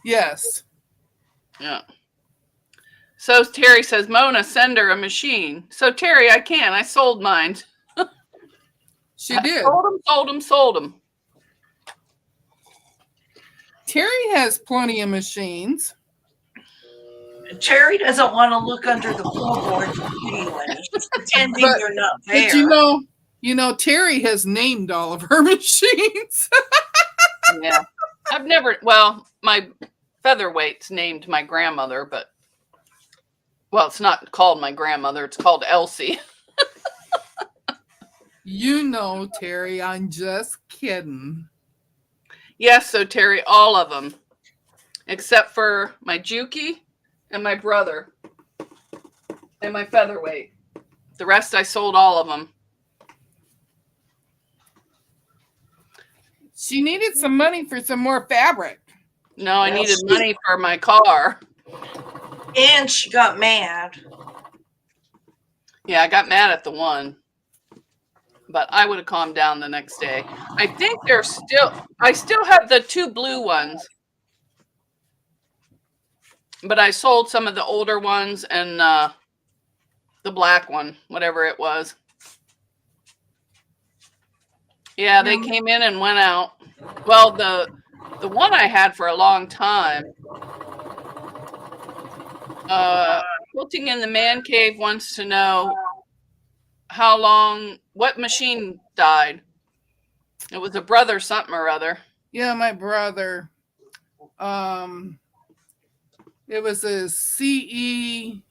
Yes. Yeah. So Terry says, Mona, send her a machine. So Terry, I can. I sold mine. She did. Sold them. Terry has plenty of machines. Terry doesn't want to look under the floorboards anyway. She's pretending they're not there. But you know, Terry has named all of her machines. Yeah. My featherweight's named my grandmother, but it's not called my grandmother. It's called Elsie. You know, Terry, I'm just kidding. Yes, so Terry, all of them, except for my Juki and my brother and my featherweight. The rest, I sold all of them. She needed some money for some more fabric. No, I needed money for my car. And she got mad. Yeah, I got mad at the one. But I would have calmed down the next day. I think I still have the 2 blue ones. But I sold some of the older ones and the black one, whatever it was. Yeah, they came in and went out. Well, the one I had for a long time, Quilting in the Man Cave wants to know what machine died. It was a brother something or other. Yeah, my brother. It was a CE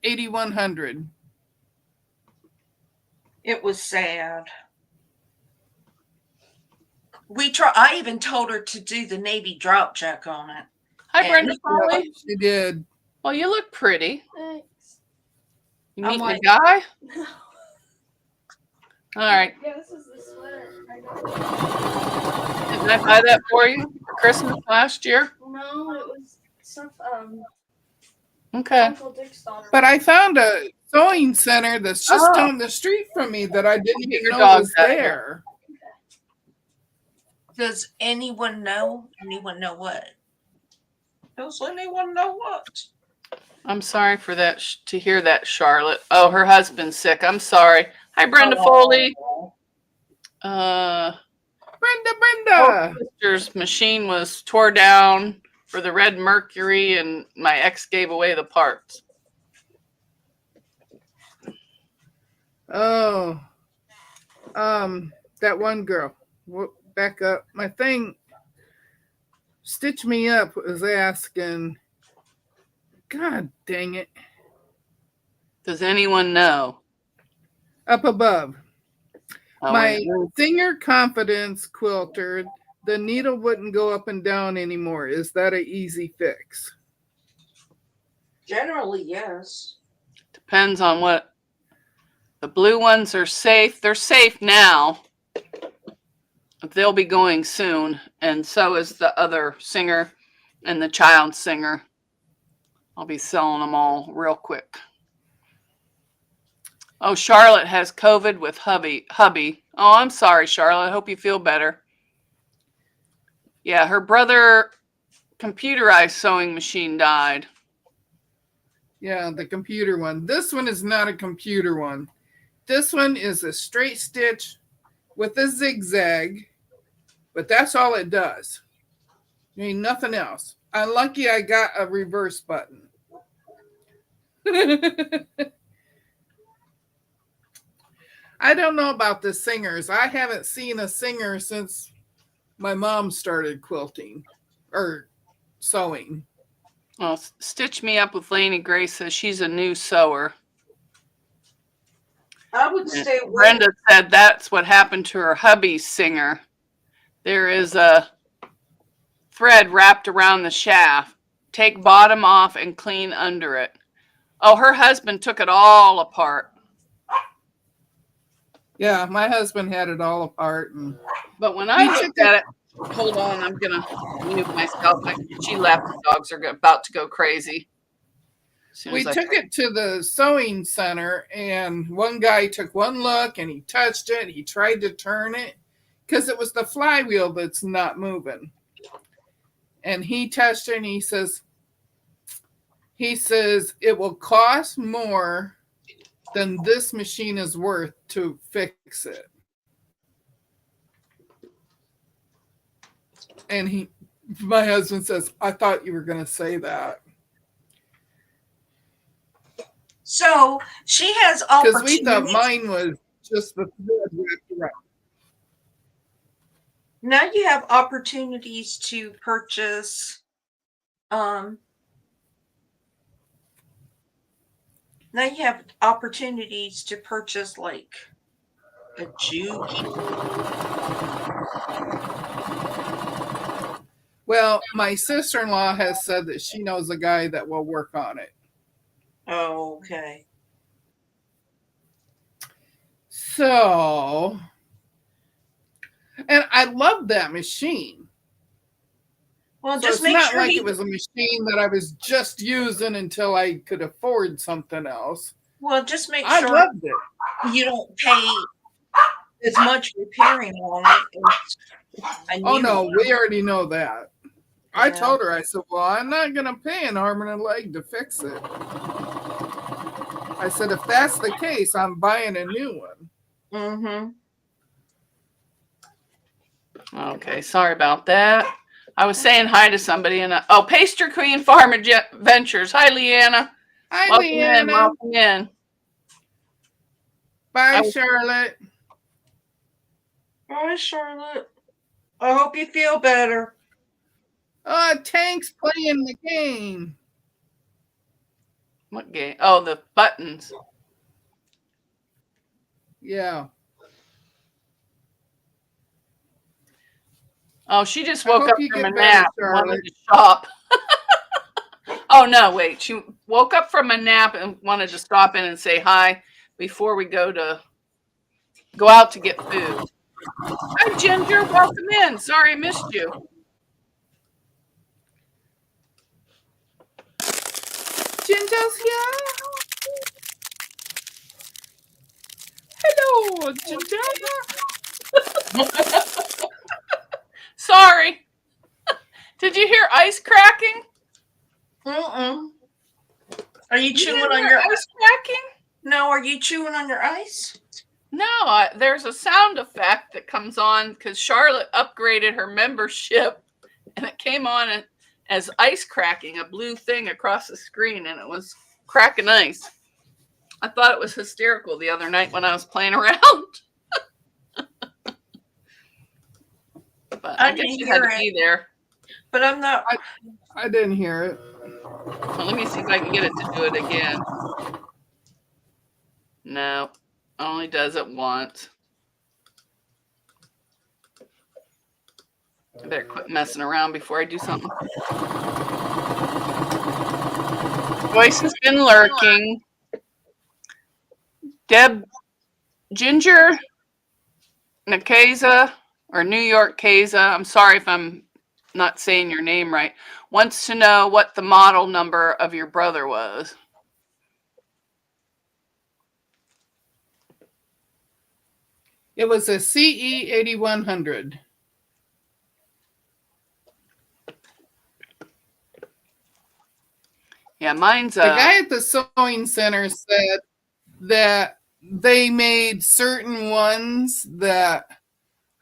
8100. It was sad. I even told her to do the Navy drop check on it. Hi, Brenda Foley. She did. Well, you look pretty. Thanks. You meeting a guy? No. All right. Yeah, this is the sweater. Didn't I buy that for you for Christmas last year? No, it was stuff. Okay. Uncle Dick's daughter. But I found a sewing center that's just down the street from me that I didn't even know was there. Does anyone know? Anyone know what? Does anyone know what? I'm sorry for that, to hear that, Charlotte. Oh, her husband's sick. I'm sorry. Hi, Brenda Foley. Brenda. My sister's machine was tore down for the red mercury, and my ex gave away the parts. Oh, that one girl. Back up. My thing, Stitch Me Up, was asking, God dang it. Does anyone know? Up above. Oh, My Singer Confidence quilter the needle wouldn't go up and down anymore. Is that an easy fix? Generally, yes. Depends on what. The blue ones are safe. They're safe now. They'll be going soon. And so is the other singer and the child singer. I'll be selling them all real quick. Oh, Charlotte has COVID with hubby. Oh, I'm sorry, Charlotte. I hope you feel better. Yeah, her brother computerized sewing machine died. Yeah, the computer one. This one is not a computer one. This one is a straight stitch with a zigzag, but that's all it does. I mean, nothing else. I'm lucky I got a reverse button. I don't know about the singers. I haven't seen a singer since my mom started quilting or sewing. Well, Stitch Me Up with Lainey Grace says she's a new sewer. I would stay away. Brenda said that's what happened to her hubby's singer. There is a thread wrapped around the shaft. Take bottom off and clean under it. Oh, her husband took it all apart. Yeah, my husband had it all apart. But when I looked at it, hold on, I'm going to mute myself. She left. The dogs are about to go crazy. We took it to the sewing center, and one guy took one look, and he touched it. He tried to turn it because it was the flywheel that's not moving. And he touched it, and he says, it will cost more than this machine is worth to fix it. And my husband says, I thought you were going to say that. So she has Because opportunities. we thought mine was just the thread wrapped around. Now you have opportunities to purchase. Now you have opportunities to purchase like a juki. Well, my sister-in-law has said that she knows a guy that will work on it. Oh, okay. So, and I love that machine. Well, So just it's make not sure like it was a machine that I was just using until I could afford something else. Well, just make I sure loved it. you don't pay as much repairing on it. Oh no, we already know that. I Yeah. told her, I said, well, I'm not going to pay an arm and a leg to fix it. I said, if that's the case, I'm buying a new one. Mm-hmm. Okay, sorry about that. I was saying hi to somebody and Pastry Queen Farm Adventures. Hi, Leanna. Hi, Welcome Leanna. in. Welcome in. Bye, Charlotte. Bye, Charlotte. I hope you feel better. Oh, Tank's playing the game. What game? Oh, the buttons. Yeah. Oh, she just woke up from a better, nap and wanted to shop. Oh, no, wait. She woke up from a nap and wanted to stop in and say hi before we go out to get food. Hi, Ginger. Welcome in. Sorry I missed you. Ginger's here. Hello, Ginger. Sorry. Did you hear ice cracking? Mm-mm. Are you You chewing didn't on hear your ice cracking? No, are you chewing on your ice? No, there's a sound effect that comes on because Charlotte upgraded her membership and it came on as ice cracking, a blue thing across the screen, and it was cracking ice. I thought it was hysterical the other night when I was playing around. But I guess you had to be there. But I'm not. I didn't hear it. Well, let me see if I can get it to do it again. No, only does it once. I better quit messing around before I do something. Joyce has been lurking. Deb Ginger Nakeza or New York Keza, I'm sorry if I'm not saying your name right, wants to know what the model number of your brother was. It was a CE 8100. Yeah, mine's The guy at the sewing center said that they made certain ones that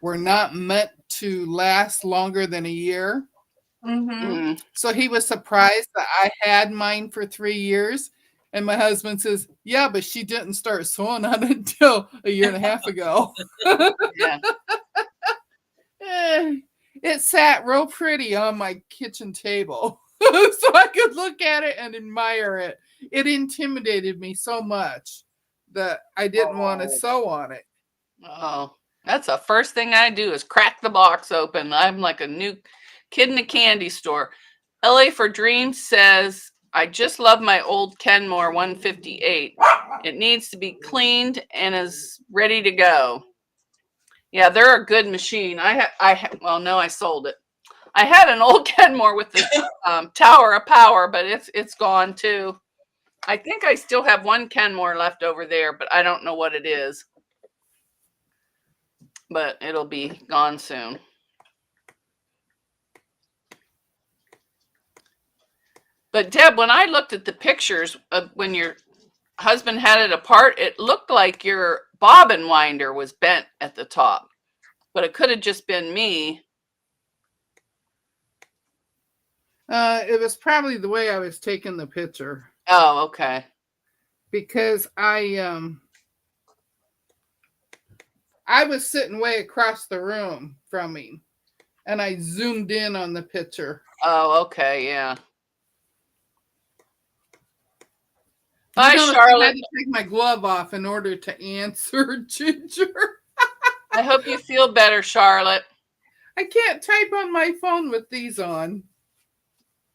were not meant to last longer than a year. Mm-hmm. So he was surprised that I had mine for 3 years. And my husband says, yeah, but she didn't start sewing on it until a year and a half ago. Yeah. It sat real pretty on my kitchen table. So I could look at it and admire it. It intimidated me so much that I didn't want to sew on it. Oh, that's the first thing I do is crack the box open. I'm like a new kid in a candy store. LA for Dreams says, I just love my old Kenmore 158. It needs to be cleaned and is ready to go. Yeah, they're a good machine. Well, no, I sold it. I had an old Kenmore with the Tower of Power, but it's gone too. I think I still have one Kenmore left over there, but I don't know what it is. But it'll be gone soon. But Deb, when I looked at the pictures of when your husband had it apart, it looked like your bobbin winder was bent at the top, but it could have just been me. It was probably the way I was taking the picture. Oh, okay. Because I was sitting way across the room from him, and I zoomed in on the picture. Oh, okay, yeah. Bye, Charlotte. I had to take my glove off in order to answer Ginger. I hope you feel better, Charlotte. I can't type on my phone with these on.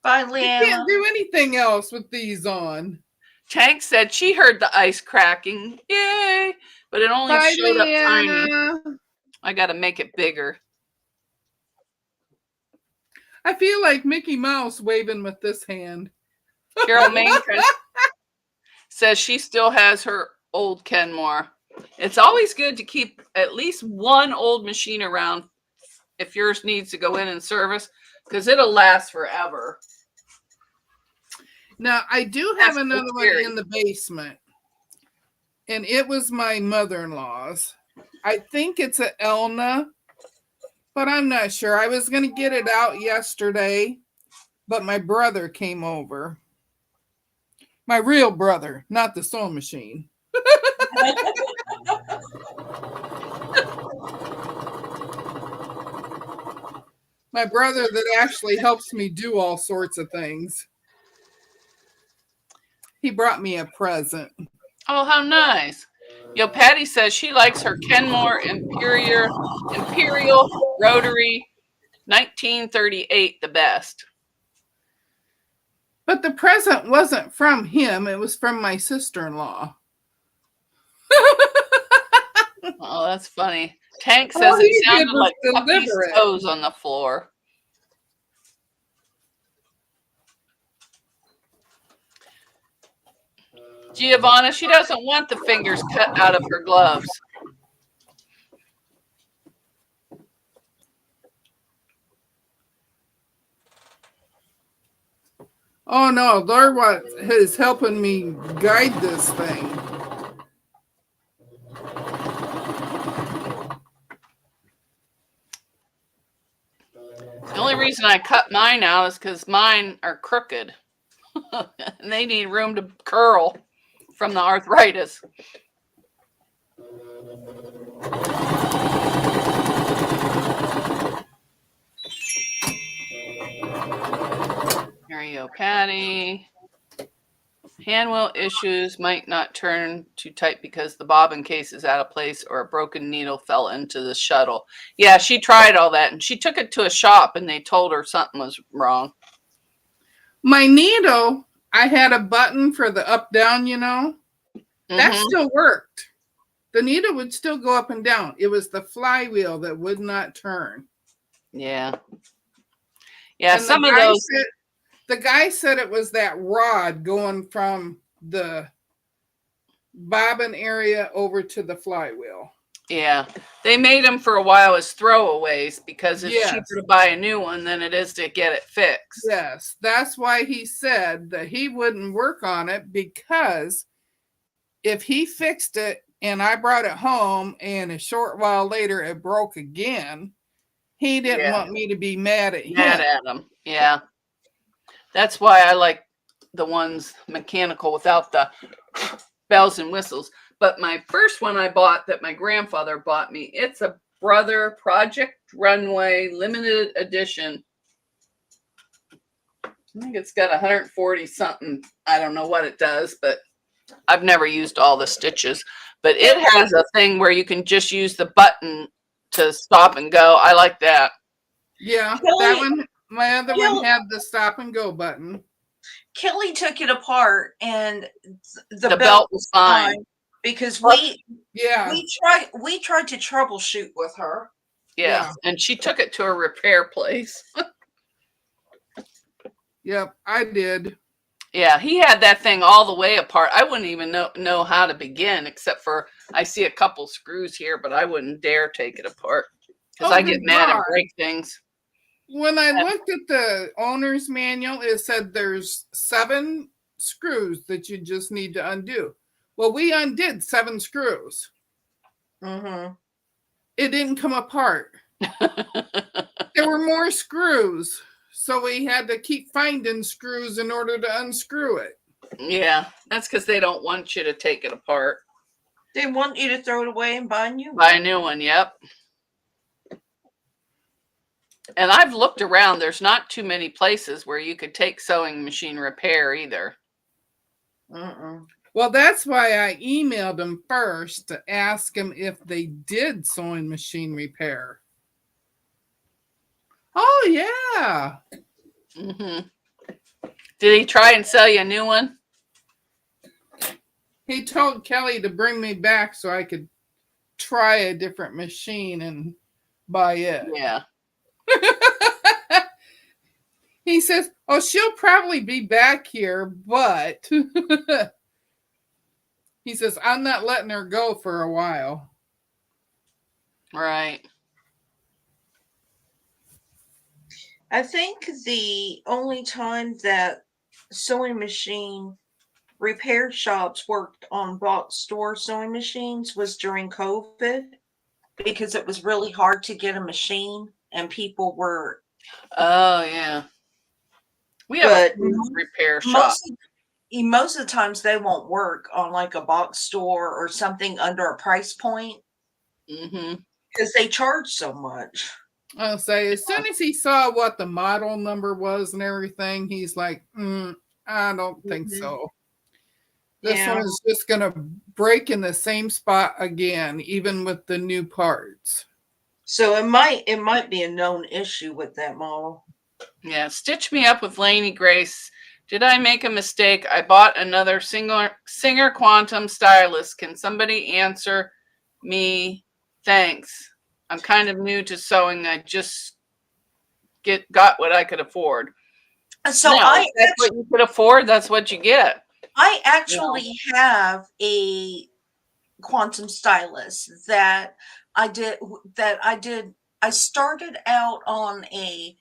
Bye, Leanna. I can't do anything else with these on. Tank said she heard the ice cracking. Yay! But it only showed up tiny. I got to make it bigger. I feel like Mickey Mouse waving with this hand. Carol Maincrest says she still has her old Kenmore. It's always good to keep at least one old machine around if yours needs to go in and service, because it'll last forever. Now, I do have another one in the basement, and it was my mother-in-law's. I think it's an Elna, but I'm not sure. I was going to get it out yesterday, but my brother came over. My real brother, not the sewing machine. My brother that actually helps me do all sorts of things. He brought me a present. Oh, how nice. Yo, Patty says she likes her Kenmore Imperial Rotary 1938 the best. But the present wasn't from him. It was from my sister-in-law. Oh, that's funny. Tank says it sounded like puppy's deliberate. toes on the floor. Giovanna, she doesn't want the fingers cut out of her gloves. Oh no, they're what is helping me guide this thing. The only reason I cut mine out is because mine are crooked. And they need room to curl from the arthritis. There you go, Patty. Hand wheel issues might not turn too tight because the bobbin case is out of place or a broken needle fell into the shuttle. Yeah, she tried all that and she took it to a shop and they told her something was wrong. My needle, I had a button for the up down, that still worked. The needle would still go up and down. It was the flywheel that would not turn. Yeah. Yeah, And some of those. The guy said it was that rod going from the bobbin area over to the flywheel. Yeah, they made them for a while as throwaways because it's cheaper to buy a new one than it is to get it fixed. Yes, that's why he said that he wouldn't work on it, because if he fixed it and I brought it home and a short while later it broke again, he didn't want me to be mad at him. Yeah. That's why I like the ones mechanical without the bells and whistles. But my first one I bought that my grandfather bought me, it's a Brother Project Runway limited edition. I think it's got 140 something. I don't know what it does, but I've never used all the stitches. But it has a thing where you can just use the button to stop and go. I like that. Yeah, that one. My other one had the stop and go button. Kelly took it apart and the belt was fine because we tried to troubleshoot with her. Yeah, and she took it to a repair place. Yep, I did. Yeah, he had that thing all the way apart. I wouldn't even know how to begin, except for I see a couple screws here, but I wouldn't dare take it apart because I get mad and break things. When I looked at the owner's manual, it said there's 7 screws that you just need to undo. Well, we undid 7 screws. Mm-hmm. It didn't come apart. There were more screws, so we had to keep finding screws in order to unscrew it. Yeah, that's because they don't want you to take it apart. They want you to throw it away and buy a new one. Buy a new one, yep. And I've looked around. There's not too many places where you could take sewing machine repair either. Well, that's why I emailed them first to ask them if they did sewing machine repair. Oh, yeah. Mm-hmm. Did he try and sell you a new one? He told Kelly to bring me back so I could try a different machine and buy it. Yeah. He says, oh, she'll probably be back here, but he says, I'm not letting her go for a while. Right. I think the only time that sewing machine repair shops worked on box store sewing machines was during COVID, because it was really hard to get a machine and people were. Oh, yeah. We have a repair shop. Most of the times they won't work on like a box store or something under a price point. Mm-hmm. Because they charge so much. I'll say, as soon as he saw what the model number was and everything, he's like, I don't think so. This one is just going to break in the same spot again, even with the new parts. So it might be a known issue with that model. Yeah, stitch me up with Lainey Grace. Did I make a mistake? I bought another Singer Quantum stylus. Can somebody answer me? Thanks. I'm kind of new to sewing. I just got what I could afford. So that's what you could afford. That's what you get. I actually have a quantum stylus that I did. I started out on a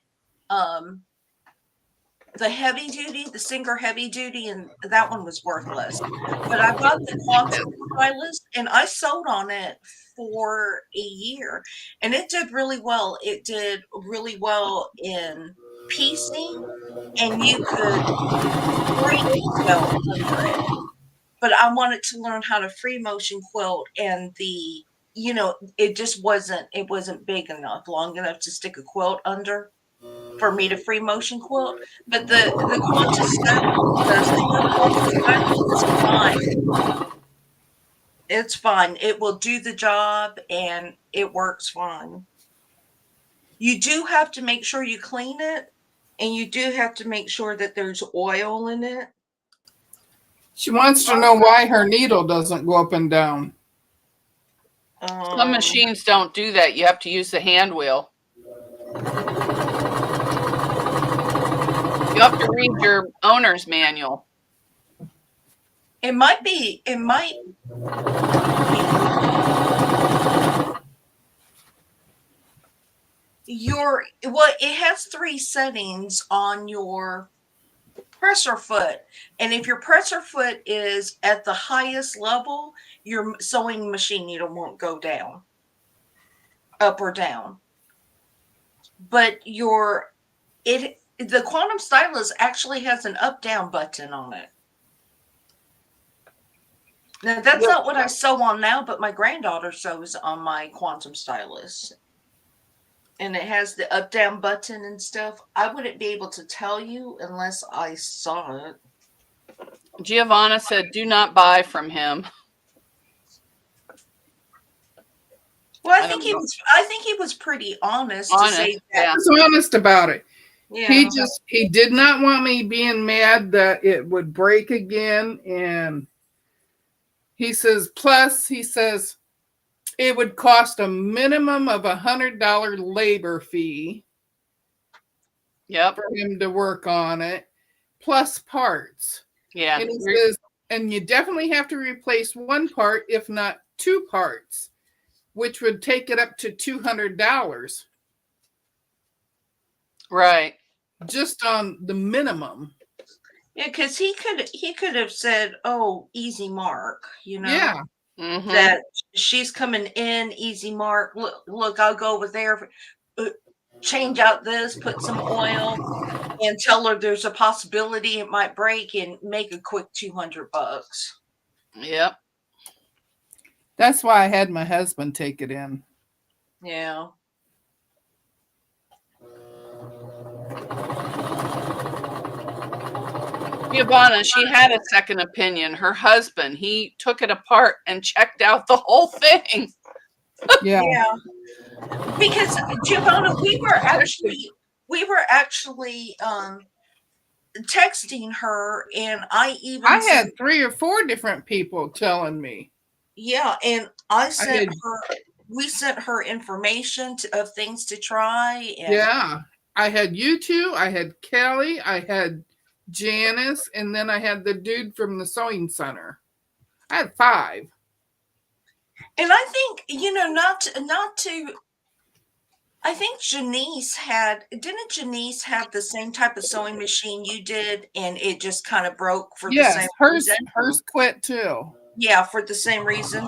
the heavy duty, the Singer heavy duty, and that one was worthless. But I bought the quantum stylus and I sewed on it for a year, and it did really well. It did really well in piecing, and you could free quilt under it. But I wanted to learn how to free motion quilt, and it just wasn't big enough, long enough to stick a quilt under. for me to free motion quilt. But the Quantum style is fine. It's fine. It will do the job and it works fine. You do have to make sure you clean it, and you do have to make sure that there's oil in it. She wants to know why her needle doesn't go up and down. Some machines don't do that. You have to use the hand wheel. You have to read your owner's manual. It might. It has 3 settings on your presser foot, and if your presser foot is at the highest level, your sewing machine needle won't go down, up or down. But the Quantum Stylus actually has an up-down button on it. Now that's not what I sew on now, but my granddaughter sews on my Quantum Stylus. And it has the up-down button and stuff. I wouldn't be able to tell you unless I saw it. Giovanna said, "Do not buy from him." Well, I think he was pretty honest to say that. Yeah. He was honest about it. Yeah. He did not want me being mad that it would break again. And he says, plus he says, it would cost a minimum of $100 labor fee. Yep. For him to work on it, plus parts. Yeah. And he says, and you definitely have to replace one part, if not 2 parts, which would take it up to $200. Right. Just on the minimum. Yeah, because he could have said, "Oh, easy mark," Yeah. Mm-hmm. That she's coming in, easy mark. Look, I'll go over there, change out this, put some oil, and tell her there's a possibility it might break, and make a quick $200. Yep. That's why I had my husband take it in. Yeah. Giovanna, she had a second opinion. Her husband, he took it apart and checked out the whole thing. Yeah. Yeah. Because Giovanna, we were actually texting her, and I had 3 or 4 different people telling me. Yeah, and we sent her information of things to try. And yeah. I had you 2, I had Kelly, I had Janice, and then I had the dude from the sewing center. I had 5. And I think, I think didn't Janice have the same type of sewing machine you did, and it just kind of broke for the same reason? Hers quit too. Yeah, for the same reason.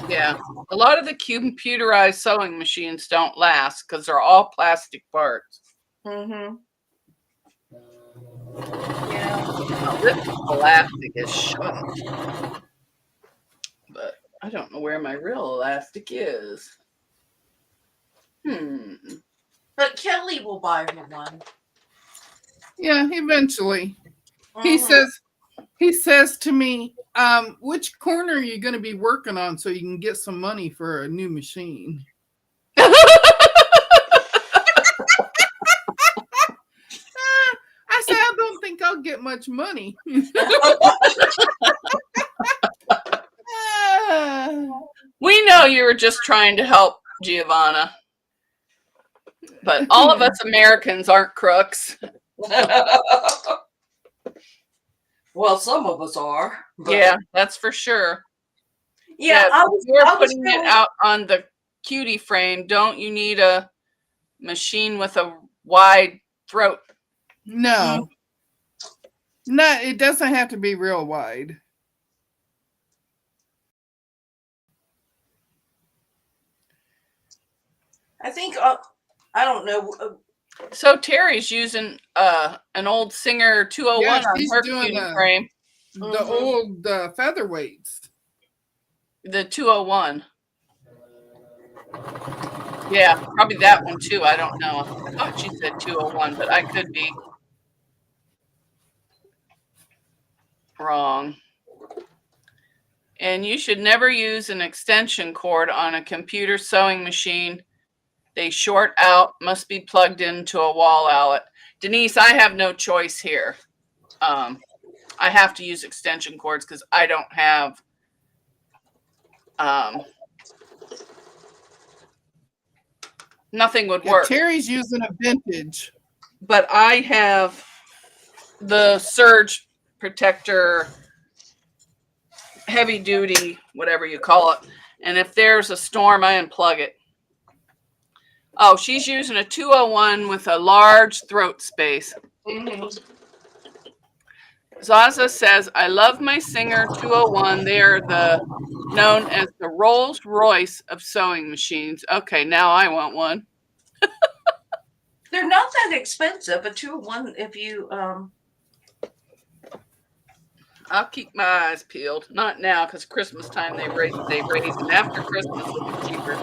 Yeah. A lot of the computerized sewing machines don't last because they're all plastic parts. Mm-hmm. Yeah. Now, this elastic is shrunk. But I don't know where my real elastic is. But Kelly will buy her one. Yeah, eventually. Mm-hmm. He says to me, which corner are you going to be working on so you can get some money for a new machine? I said, I don't think I'll get much money. We know you were just trying to help Giovanna. But all of us Americans aren't crooks. Well, some of us are. Yeah, that's for sure. Yeah, you're putting it out on the cutie frame. Don't you need a machine with a wide throat? No. No, it doesn't have to be real wide. I think, I don't know. So Terry's using an old Singer 201 on her cutie frame. The old featherweights. The 201. Yeah, probably that one too. I don't know. I thought she said 201, but I could be wrong. And you should never use an extension cord on a computer sewing machine. They short out, must be plugged into a wall outlet. Denise, I have no choice here. I have to use extension cords because I don't have nothing would work. Terry's using a vintage. But I have the surge protector, heavy duty, whatever you call it. And if there's a storm, I unplug it. Oh, she's using a 201 with a large throat space. Zaza says, I love my Singer 201. They are known as the Rolls Royce of sewing machines. Okay, now I want one. They're not that expensive. A 201, if you I'll keep my eyes peeled. Not now, because Christmas time they raise, and after Christmas it'll be cheaper.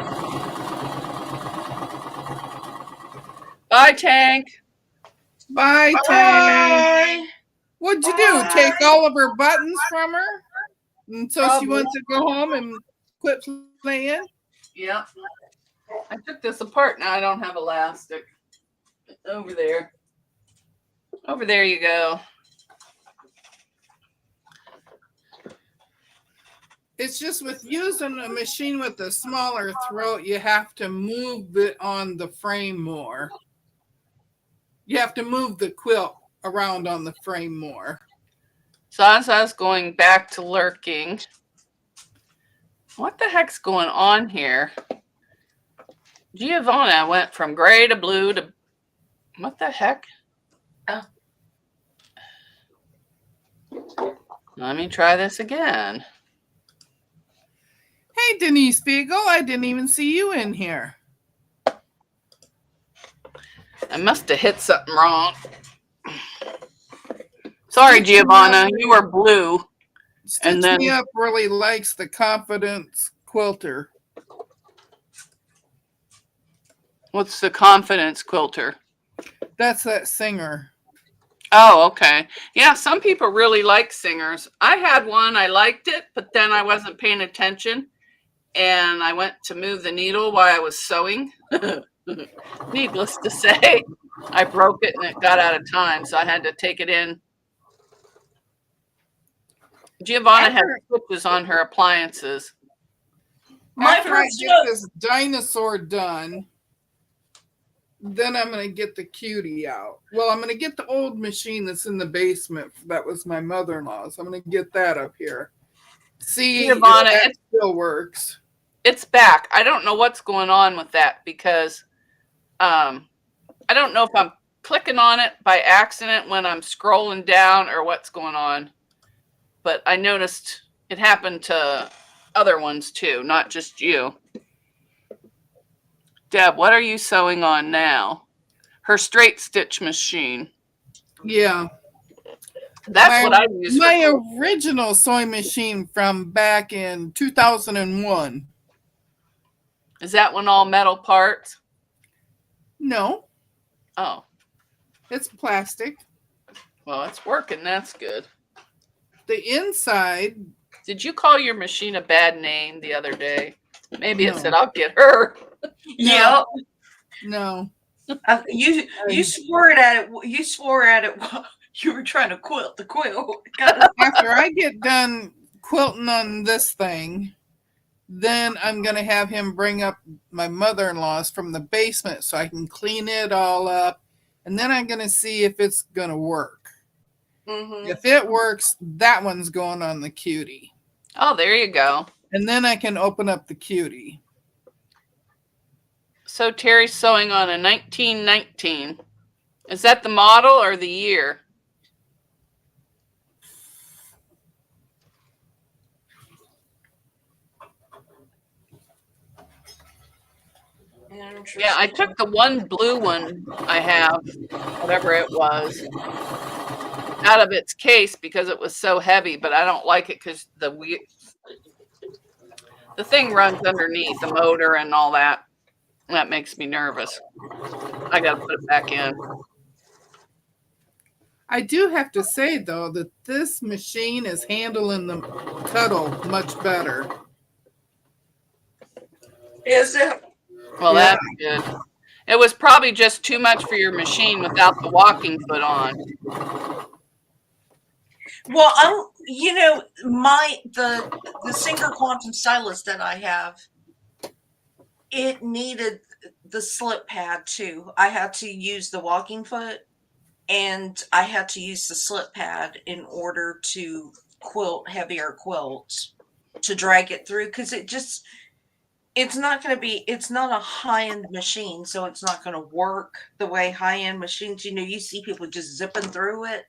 Bye, Tank. Bye, Tank. What'd you do? Take all of her buttons from her? And so she wants to go home and quit playing? Yep. I took this apart. Now I don't have elastic. Over there. Over there you go. It's just with using a machine with a smaller throat, you have to move it on the frame more. You have to move the quilt around on the frame more. Zaza's going back to lurking. What the heck's going on here? Giovanna went from gray to blue to... What the heck? Oh. Let me try this again. Hey, Denise Beagle, I didn't even see you in here. I must have hit something wrong. Sorry, Giovanna, you were blue. Stitch Me Up really likes the Confidence Quilter. What's the Confidence Quilter? That's that Singer. Oh, okay. Yeah, some people really like Singers. I had one, I liked it, but then I wasn't paying attention. And I went to move the needle while I was sewing. Needless to say, I broke it and it got out of time, so I had to take it in. Giovanna had switches on her appliances. After I get this dinosaur done, then I'm going to get the cutie out. Well, I'm going to get the old machine that's in the basement. That was my mother-in-law's. I'm going to get that up here. See, Giovanna, if that still works. It's back. I don't know what's going on with that because I don't know if I'm clicking on it by accident when I'm scrolling down or what's going on. But I noticed it happened to other ones too, not just you. Deb, what are you sewing on now? Her straight stitch machine. Yeah. That's what I use. My original sewing machine from back in 2001. Is that one all metal parts? No. Oh. It's plastic. Well, it's working. That's good. The inside. Did you call your machine a bad name the other day? Maybe it No. said, I'll get her. Yeah. No. You swore at it. You swore at it while you were trying to quilt the quilt. After I get done quilting on this thing, then I'm going to have him bring up my mother-in-law's from the basement so I can clean it all up. And then I'm going to see if it's going to work. Mm-hmm. If it works, that one's going on the cutie. Oh, there you go. And then I can open up the cutie. So Terry's sewing on a 1919. Is that the model or the year? Yeah, I took the one blue one I have, whatever it was, out of its case because it was so heavy, but I don't like it because the thing runs underneath the motor and all that. That makes me nervous. I got to put it back in. I do have to say, though, that this machine is handling the cuddle much better. Is it? Well, Yeah. that's good. It was probably just too much for your machine without the walking foot on. Well, the Singer Quantum Stylus that I have, it needed the slip pad too. I had to use the walking foot, and I had to use the slip pad in order to quilt heavier quilts to drag it through, because it's not a high-end machine, so it's not going to work the way high-end machines, you see people just zipping through it.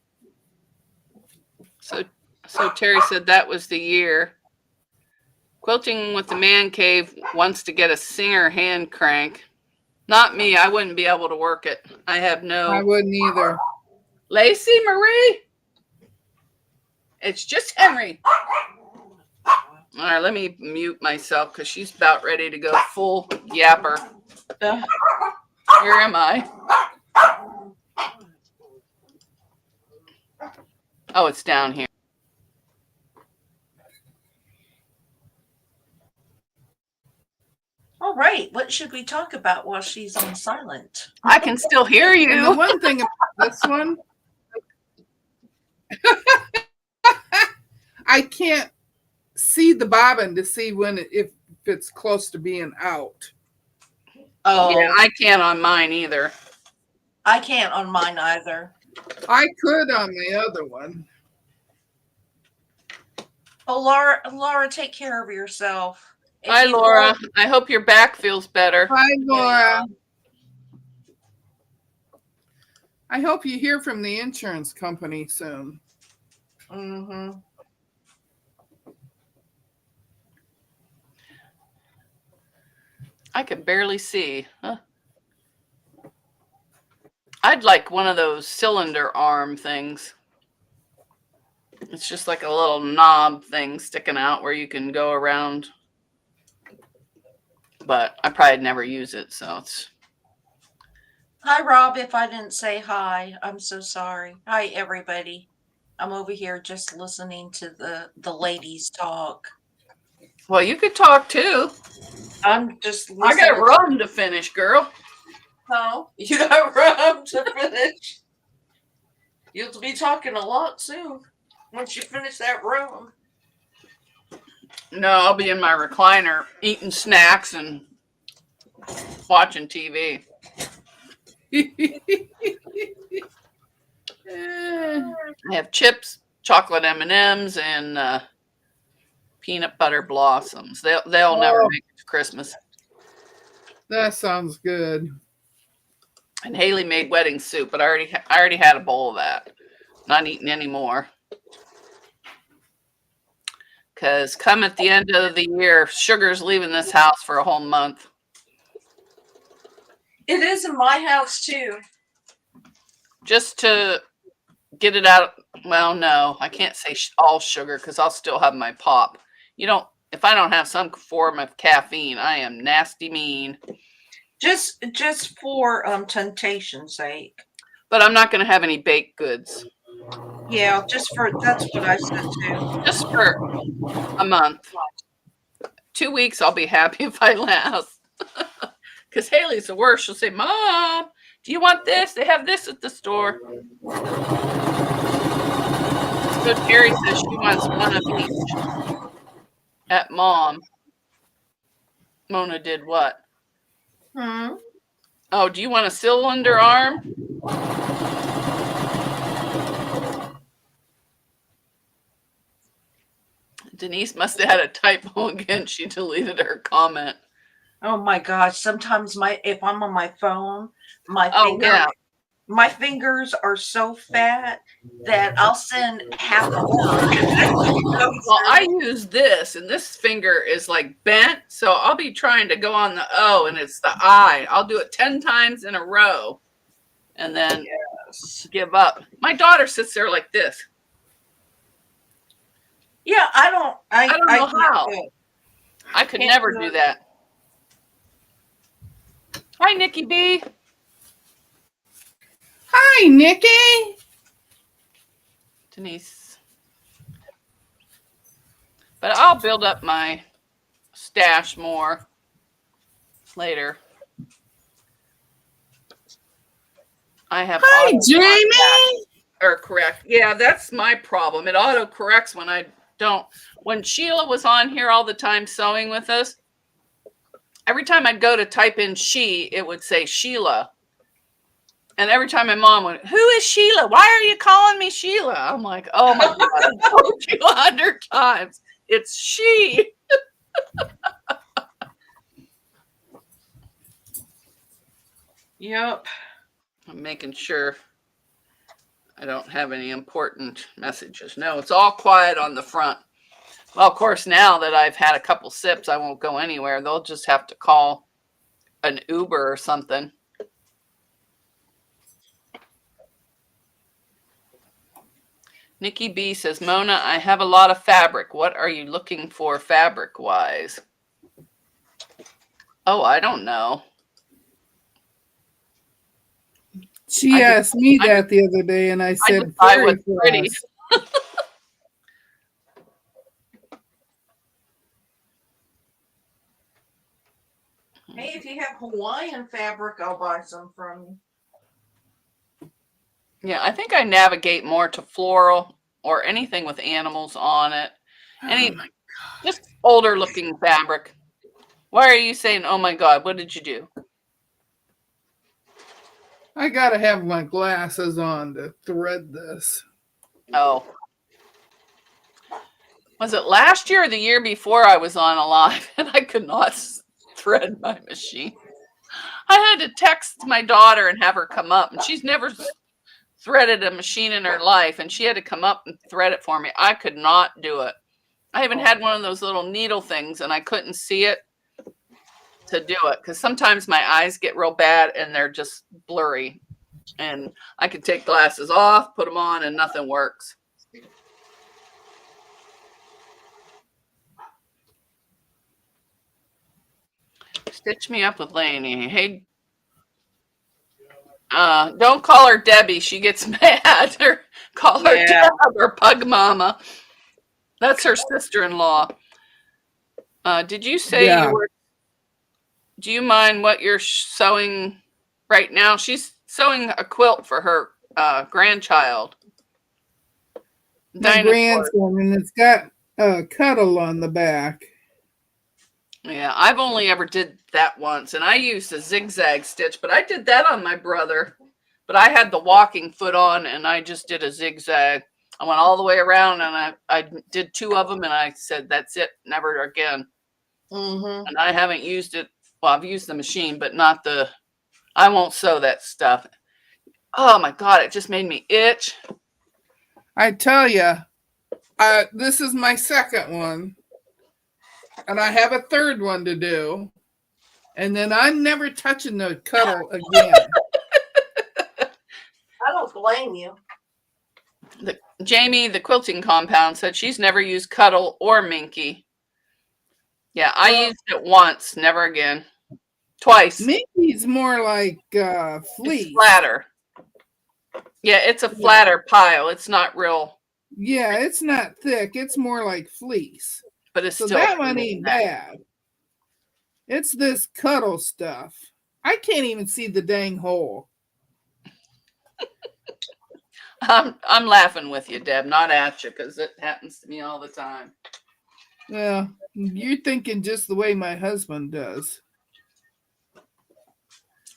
So Terry said that was the year. Quilting with the Man Cave wants to get a Singer hand crank. Not me. I wouldn't be able to work it. I have no. I wouldn't either. Lacey Marie. It's just Henry. All right, let me mute myself because she's about ready to go full yapper. Where am I? Oh, it's down here. All right, what should we talk about while she's on silent? I can still hear you. And the one thing about this one, I can't see the bobbin to see if it's close to being out. Oh, Yeah, I can't on mine either. I can't on mine either. I could on the other one. Oh, Laura, take care of yourself. Hi, Laura. I hope your back feels better. Hi, Laura. I hope you hear from the insurance company soon. Mm-hmm. I can barely see. Huh? I'd like one of those cylinder arm things. It's just like a little knob thing sticking out where you can go around. But I probably never use it, so it's. Hi, Rob. If I didn't say hi, I'm so sorry. Hi, everybody. I'm over here just listening to the ladies talk. Well, you could talk too. I'm just listening. I got rum to finish, girl. Oh, you got rum to finish. You'll be talking a lot soon once you finish that rum. No, I'll be in my recliner eating snacks and watching TV. I have chips, chocolate M&Ms, and peanut butter blossoms. They'll never make it to Christmas. That sounds good. And Haley made wedding soup, but I already had a bowl of that. Not eating any more. Because come at the end of the year, sugar's leaving this house for a whole month. It is in my house too. Just to get it out. Well, no, I can't say all sugar because I'll still have my pop. If I don't have some form of caffeine, I am nasty mean. Just for temptation's sake. But I'm not going to have any baked goods. Yeah, that's what I said too. Just for a month. 2 weeks, I'll be happy if I last. Because Haley's the worst. She'll say, Mom, do you want this? They have this at the store. So Terry says she wants one of each. At Mom. Mona did what? Oh, do you want a cylinder arm? Denise must have had a typo again. She deleted her comment. Oh my gosh! Sometimes if I'm on my phone, my fingers are so fat that I'll send half a word. Well, I use this, and this finger is like bent, so I'll be trying to go on the O, and it's the I. I'll do it 10 times in a row, and then give up. My daughter sits there like this. Yeah, I don't know how. I could never do that. Hi, Nikki B. Hi, Nikki. Denise. But I'll build up my stash more later. I have Hi, Jamie. Or correct. Yeah, that's my problem. It auto corrects when I don't. When Sheila was on here all the time sewing with us, every time I'd go to type in she, it would say Sheila. And every time my mom went, "Who is Sheila? Why are you calling me Sheila?" I'm like, "Oh my God, I told you 100 times. It's she." Yep. I'm making sure I don't have any important messages. No, it's all quiet on the front. Well, of course, now that I've had a couple sips, I won't go anywhere. They'll just have to call an Uber or something. Nikki B says, Mona, I have a lot of fabric. What are you looking for fabric-wise? Oh, I don't know. She asked me that the other day, and I said, "Fairy pretty." Hey, if you have Hawaiian fabric, I'll buy some from you. Yeah, I think I navigate more to floral or anything with animals on it. Oh my just older looking fabric. Why are you saying, oh my God, what did you do? I gotta have my glasses on to thread this. Oh. Was it last year or the year before I was on a live and I could not thread my machine? I had to text my daughter and have her come up, and she's never threaded a machine in her life, and she had to come up and thread it for me. I could not do it. I even had one of those little needle things, and I couldn't see it to do it because sometimes my eyes get real bad and they're just blurry, and I could take glasses off, put them on, and nothing works. Stitch me up with Lainey. Hey, don't call her Debbie. She gets mad. Or call her Deb or Pug Mama. That's her sister-in-law. Did you say you were? Do you mind what you're sewing right now? She's sewing a quilt for her grandchild. My grandson, and it's got a cuddle on the back. Yeah, I've only ever did that once, and I used a zigzag stitch, but I did that on my brother. But I had the walking foot on, and I just did a zigzag. I went all the way around, and I did 2 of them, and I said, that's it, never again. And I haven't used it. Well, I've used the machine, but not the, I won't sew that stuff. Oh my God, it just made me itch. I tell you, this is my second one. And I have a third one to do. And then I'm never touching the cuddle again. I don't blame you. Jamie, the quilting compound, said she's never used cuddle or minky. Yeah, I used it once, never again. Twice. Minky's more like fleece. It's flatter. Yeah, it's a flatter pile. It's not real. Yeah, it's not thick. It's more like fleece. But it's so still that one ain't bad. It's this cuddle stuff. I can't even see the dang hole. I'm laughing with you, Deb, not at you, because it happens to me all the time. Yeah, you're thinking just the way my husband does.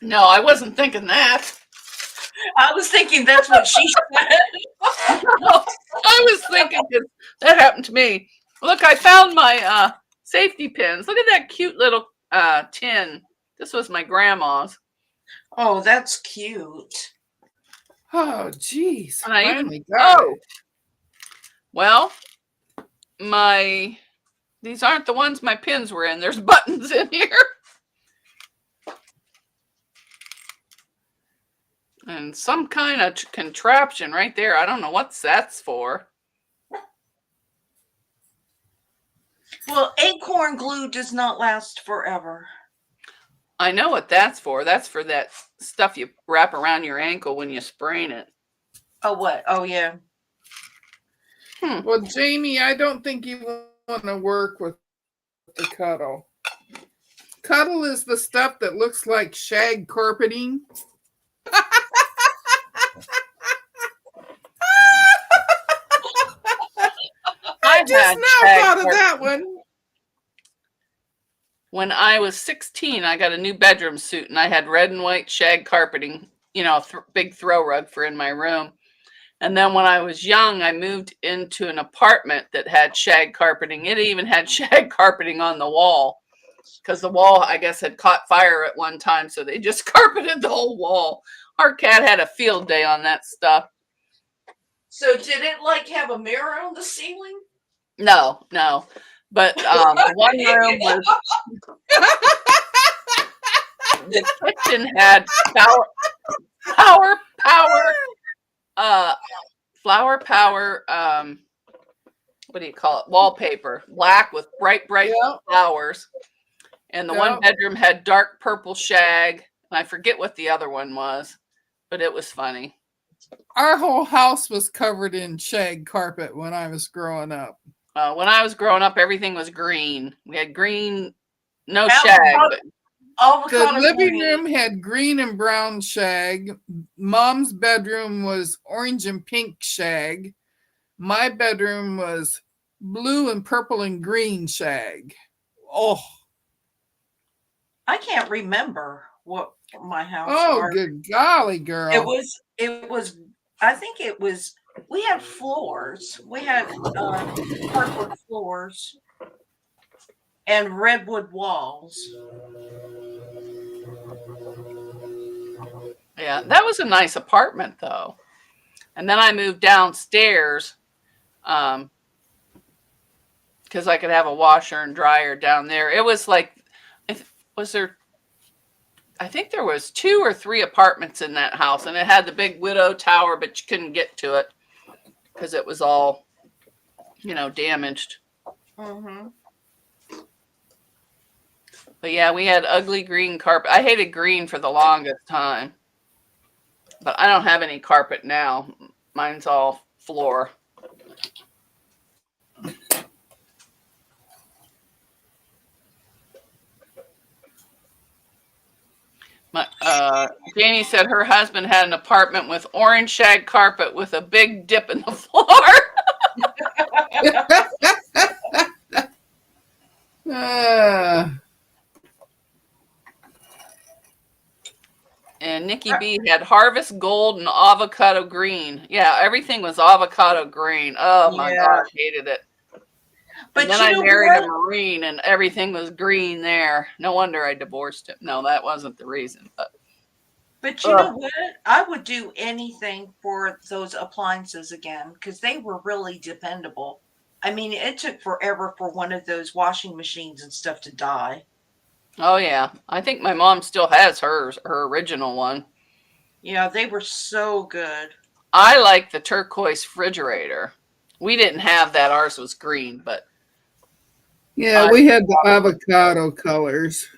No, I wasn't thinking that. I was thinking that's what she said. No, I was thinking that happened to me. Look, I found my safety pins. Look at that cute little tin. This was my grandma's. Oh, that's cute. Oh, geez. And I even got it. Well, these aren't the ones my pins were in. There's buttons in here. And some kind of contraption right there. I don't know what that's for. Well, acorn glue does not last forever. I know what that's for. That's for that stuff you wrap around your ankle when you sprain it. Oh, what? Oh, yeah. Well, Jamie, I don't think you want to work with the Cuddle. Cuddle is the stuff that looks like shag carpeting. I just now thought of that one. When I was 16, I got a new bedroom suit and I had red and white shag carpeting, big throw rug for in my room. And then when I was young, I moved into an apartment that had shag carpeting. It even had shag carpeting on the wall because the wall, I guess, had caught fire at one time. So they just carpeted the whole wall. Our cat had a field day on that stuff. So did it like have a mirror on the ceiling? No. But one room was the kitchen had flower power what do you call it, wallpaper, black with bright flowers, and the one bedroom had dark purple shag, and I forget what the other one was, but it was funny. Our whole house was covered in shag carpet when I was growing up. When I was growing up, everything was green. We had green, no shag, but the living room had green and brown shag. Mom's bedroom was orange and pink shag. My bedroom was blue and purple and green shag. Oh, I can't remember what my house was. Oh, good golly, girl. It was, I think it was, we had floors. We had hardwood floors and redwood walls. Yeah, that was a nice apartment though. And then I moved downstairs because I could have a washer and dryer down there. It was like, I think there was 2 or 3 apartments in that house, and it had the big widow tower, but you couldn't get to it because it was all, damaged. Mm-hmm. But yeah, we had ugly green carpet. I hated green for the longest time. But I don't have any carpet now. Mine's all floor. Janie said her husband had an apartment with orange shag carpet with a big dip in the floor. And Nikki B had harvest gold and avocado green. Yeah, everything was avocado green. Oh my gosh, hated it. But then I married a Marine and everything was green there. No wonder I divorced him. No, that wasn't the reason. But you know what? I would do anything for those appliances again because they were really dependable. I mean, it took forever for one of those washing machines and stuff to die. Oh, yeah. I think my mom still has her original one. Yeah, they were so good. I like the turquoise refrigerator. We didn't have that. Ours was green, but. Yeah, we had the avocado colors.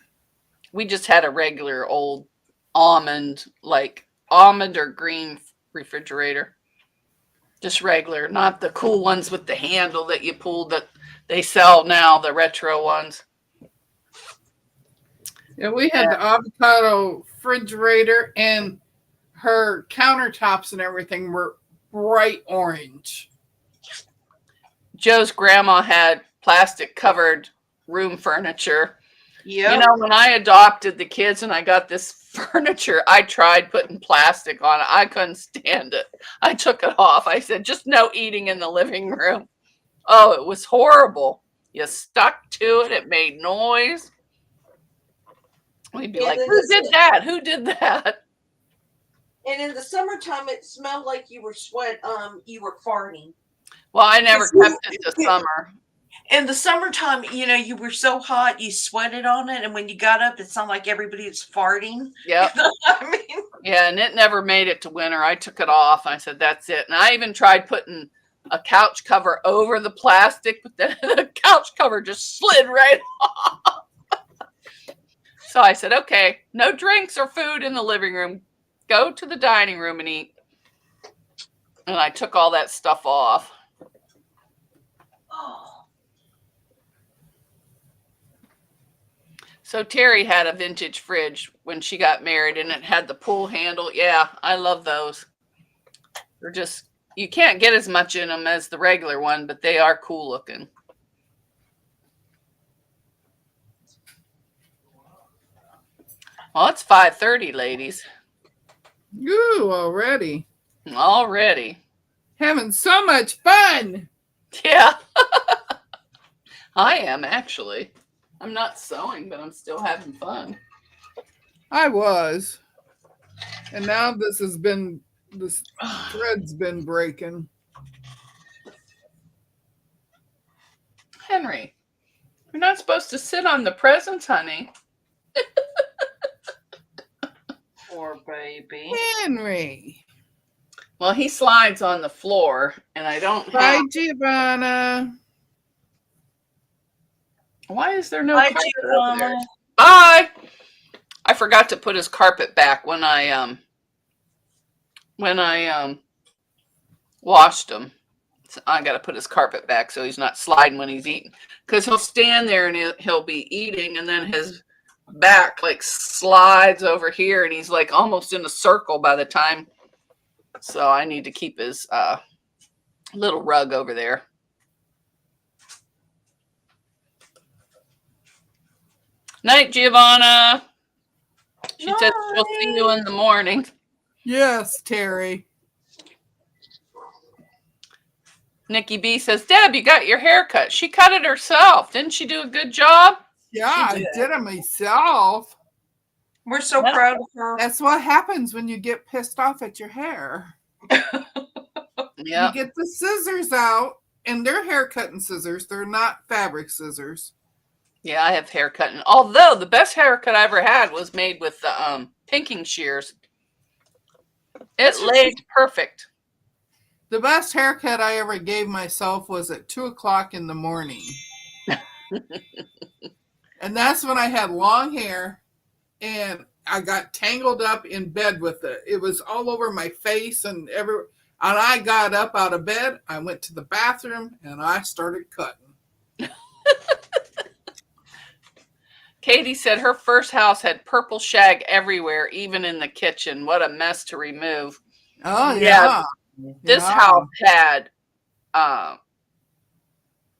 We just had a regular old almond or green refrigerator. Just regular, not the cool ones with the handle that you pull that they sell now, the retro ones. Yeah, we had the avocado refrigerator, and her countertops and everything were bright orange. Joe's grandma had plastic covered room furniture. Yeah. When I adopted the kids and I got this furniture, I tried putting plastic on it. I couldn't stand it. I took it off. I said, just no eating in the living room. Oh, it was horrible. You stuck to it. It made noise. We'd be like, who did that? Who did that? And in the summertime, it smelled like you were you were farting. Well, I never kept it this summer. In the summertime, you were so hot, you sweated on it. And when you got up, it sounded like everybody was farting. Yep. Yeah, and it never made it to winter. I took it off. I said, that's it. And I even tried putting a couch cover over the plastic, but then the couch cover just slid right off. So I said, okay, no drinks or food in the living room. Go to the dining room and eat. And I took all that stuff off. Oh. So Terry had a vintage fridge when she got married, and it had the pull handle. Yeah, I love those. They're just, you can't get as much in them as the regular one, but they are cool looking. Well, it's 5:30, ladies. Ooh, already. Already. Having so much fun. Yeah. I am, actually. I'm not sewing, but I'm still having fun. I was. And now this thread's been breaking. Henry, you're not supposed to sit on the presents, honey. Poor baby. Henry. Well, he slides on the floor, and I don't Bye, have... Giovanna. Why is there no Bye, carpet over there? Giovanna. Bye! I forgot to put his carpet back when I washed him. So I got to put his carpet back so he's not sliding when he's eating. Because he'll stand there and he'll be eating, and then his back like slides over here, and he's like almost in a circle by the time. So I need to keep his little rug over there. Night, Giovanna. She said she'll see you in the morning. Yes, Terry. Nikki B says, Deb, you got your hair cut. She cut it herself. Didn't she do a good job? Yeah, I did it myself. We're so proud of her. That's what happens when you get pissed off at your hair. Yeah. You get the scissors out, and they're hair cutting scissors. They're not fabric scissors. Yeah, I have hair cutting. Although the best haircut I ever had was made with the pinking shears. It laid perfect. The best haircut I ever gave myself was at 2:00 in the morning. And that's when I had long hair, and I got tangled up in bed with it. It was all over my face and everywhere. And I got up out of bed, I went to the bathroom, and I started cutting. Katie said her first house had purple shag everywhere, even in the kitchen. What a mess to remove. Oh, yeah. This house had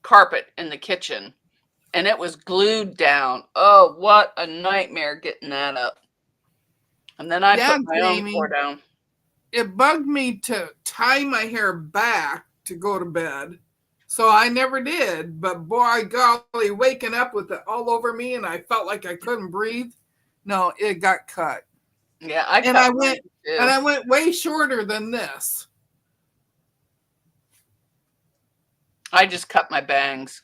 carpet in the kitchen, and it was glued down. Oh, what a nightmare getting that up. And then I put my own floor down. It bugged me to tie my hair back to go to bed. So I never did. But boy, golly, waking up with it all over me and I felt like I couldn't breathe. No, it got cut. Yeah, I went way shorter than this. I just cut my bangs.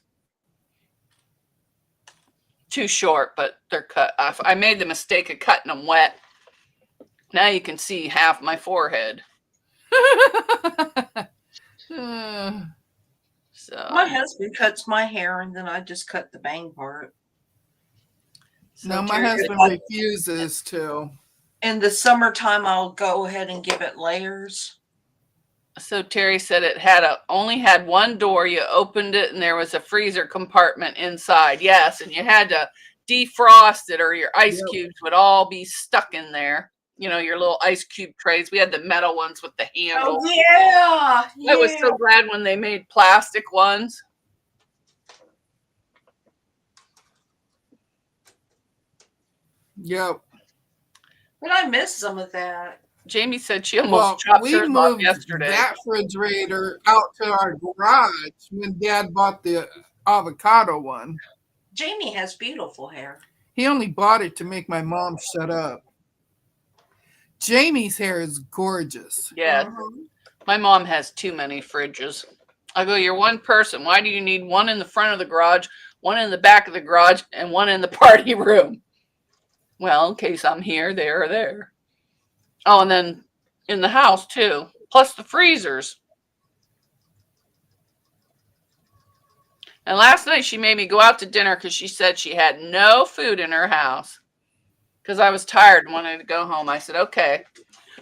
Too short, but they're cut off. I made the mistake of cutting them wet. Now you can see half my forehead. So my husband cuts my hair, and then I just cut the bang part. No, my husband refuses to. In the summertime, I'll go ahead and give it layers. So Terry said it had only had one door. You opened it and there was a freezer compartment inside. Yes, and you had to defrost it or your ice cubes would all be stuck in there. You know, your little ice cube trays. We had the metal ones with the handle. Oh, yeah. I was so glad when they made plastic ones. Yep. But I missed some of that. Jamie said she almost chopped hers off yesterday. That refrigerator out to our garage when Dad bought the avocado one. Jamie has beautiful hair. He only bought it to make my mom shut up. Jamie's hair is gorgeous. Yeah. My mom has too many fridges. I go, you're one person. Why do you need one in the front of the garage, one in the back of the garage, and one in the party room? Well, in case I'm here, there, or there. Oh, and then in the house, too. Plus the freezers. And last night she made me go out to dinner because she said she had no food in her house. because I was tired and wanted to go home. I said, okay.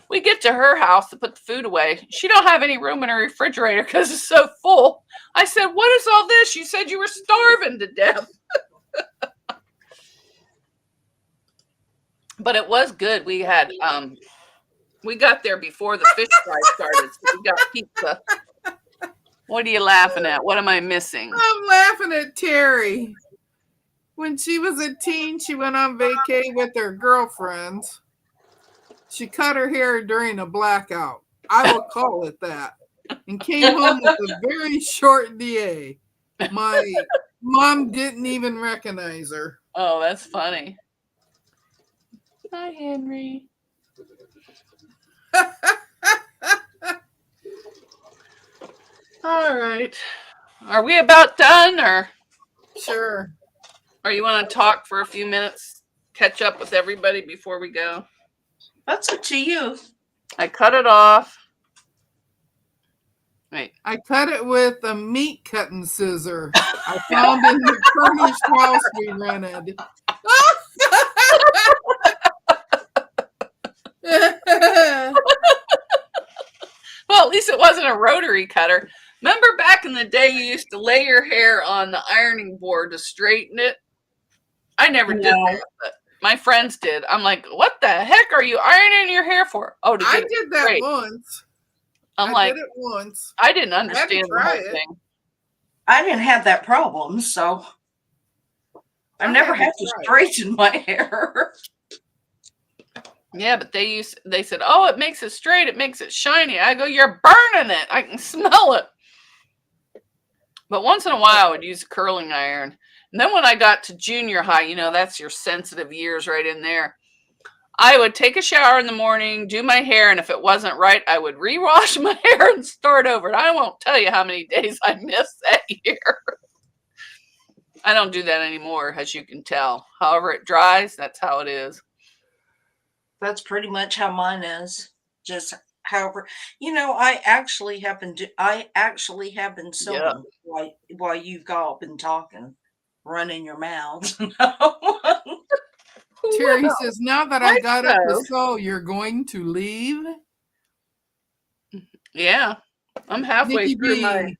We get to her house to put the food away. She don't have any room in her refrigerator because it's so full. I said, what is all this? You said you were starving to death. But it was good. We had we got there before the fish fry started, so we got pizza. What are you laughing at? What am I missing? I'm laughing at Terry. When she was a teen, she went on vacay with her girlfriends. She cut her hair during a blackout. I will call it that. And came home with a very short DA. My mom didn't even recognize her. Oh, that's funny. Hi, Henry. All right. Are we about done, or Sure. you want to talk for a few minutes, catch up with everybody before we go? That's up to you. I cut it off. Wait. I cut it with a meat cutting scissor I found in the furnished house we rented. Well, at least it wasn't a rotary cutter. Remember back in the day, you used to lay your hair on the ironing board to straighten it? I never did that, but my friends did. I'm like, what the heck are you ironing your hair for? Oh, to get I it did that straight. once. I did it once. I didn't understand the whole it. thing. I didn't have that problem, so I never had to straighten my hair. Yeah, but they said, oh, it makes it straight, it makes it shiny. I go, you're burning it. I can smell it. But once in a while, I would use a curling iron. And then when I got to junior high, you know, that's your sensitive years right in there. I would take a shower in the morning, do my hair, and if it wasn't right, I would rewash my hair and start over. And I won't tell you how many days I missed that year. I don't do that anymore, as you can tell. However it dries, that's how it is. That's pretty much how mine is. Just however, you know, I actually have been sewing while you've all been talking, running your mouths. Terry says, now that I got up to sew, you're going to leave? Yeah, I'm halfway through my...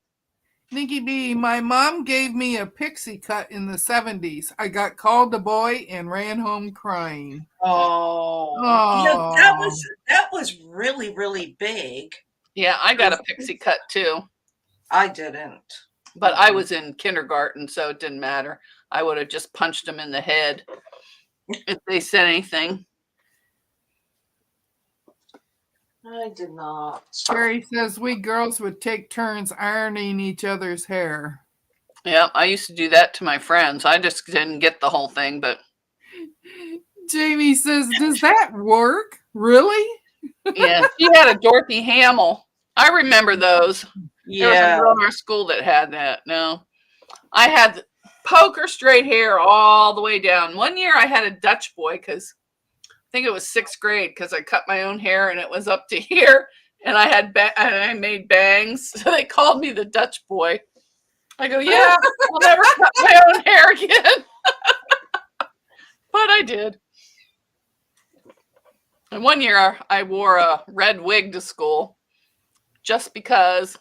Nikki B, my mom gave me a pixie cut in the 70s. I got called a boy and ran home crying. Oh. Oh. Yeah, that was really, really big. Yeah, I got a pixie cut too. I didn't. But I was in kindergarten, so it didn't matter. I would have just punched them in the head if they said anything. I did not. Terry says we girls would take turns ironing each other's hair. Yeah, I used to do that to my friends. I just didn't get the whole thing, but... Jamie says, does that work? Really? Yeah, she had a Dorothy Hamill. I remember those. Yeah. There was a girl in our school that had that. No. I had poker straight hair all the way down. One year I had a Dutch boy because I think it was 6th grade because I cut my own hair and it was up to here. And I had I made bangs. So they called me the Dutch boy. I go, yeah, I'll never cut my own hair again. But I did. And one year I wore a red wig to school just because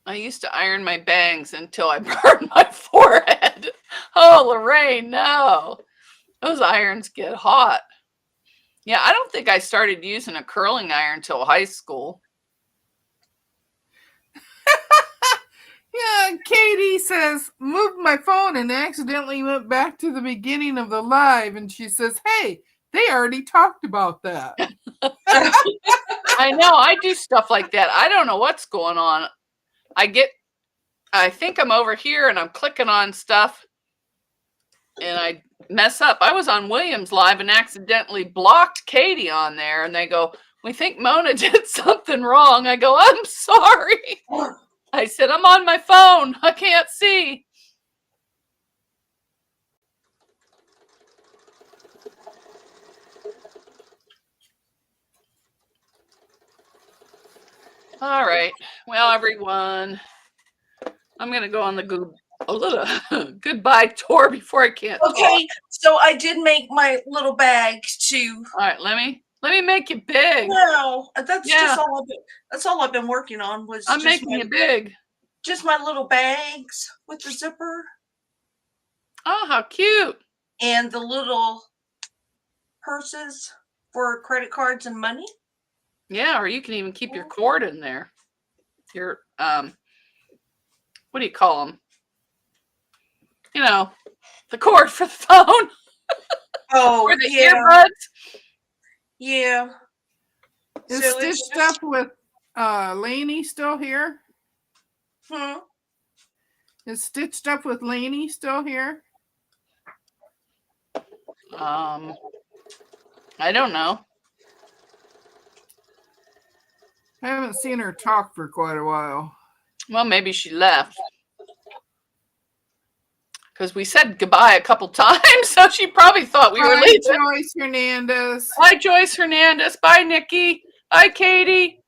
I used to iron my bangs until I burned my forehead. Oh, Lorraine, no. Those irons get hot. Yeah, I don't think I started using a curling iron till high school. Yeah, Katie says, moved my phone and accidentally went back to the beginning of the live. And she says, hey, they already talked about that. I know, I do stuff like that. I don't know what's going on. I think I'm over here and I'm clicking on stuff and I mess up. I was on Williams Live and accidentally blocked Katie on there and they go, we think Mona did something wrong. I go, I'm sorry. I said, I'm on my phone. I can't see. All right. Well, everyone, I'm going to go on the a little goodbye tour before I can't talk. Okay, so I did make my little bag too. All right, let me make it big. No, that's Yeah. just all that's all I've been working on was I'm just making it big. just my little bags with the zipper Oh, how cute. and the little purses for credit cards and money. Yeah, or you can even keep your cord in there. Your what do you call them? You know, the cord for the phone. Oh, Or the yeah. earbuds. Yeah. Is So it's Stitched Up with Lainey still here? Is Stitched Up with Lainey still here? I don't know. I haven't seen her talk for quite a while. Well, maybe she left. Because we said goodbye a couple times, so she probably thought we were Bye, leaving. Joyce Hernandez. Bye, Joyce Hernandez. Bye, Nikki. Bye, Katie.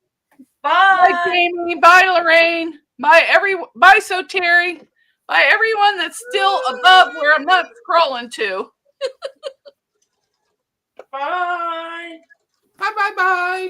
Bye. Bye, Jamie. Bye, Lorraine. Bye, Terry. Bye, everyone that's still above where I'm not scrolling to. Bye. Bye, bye, bye.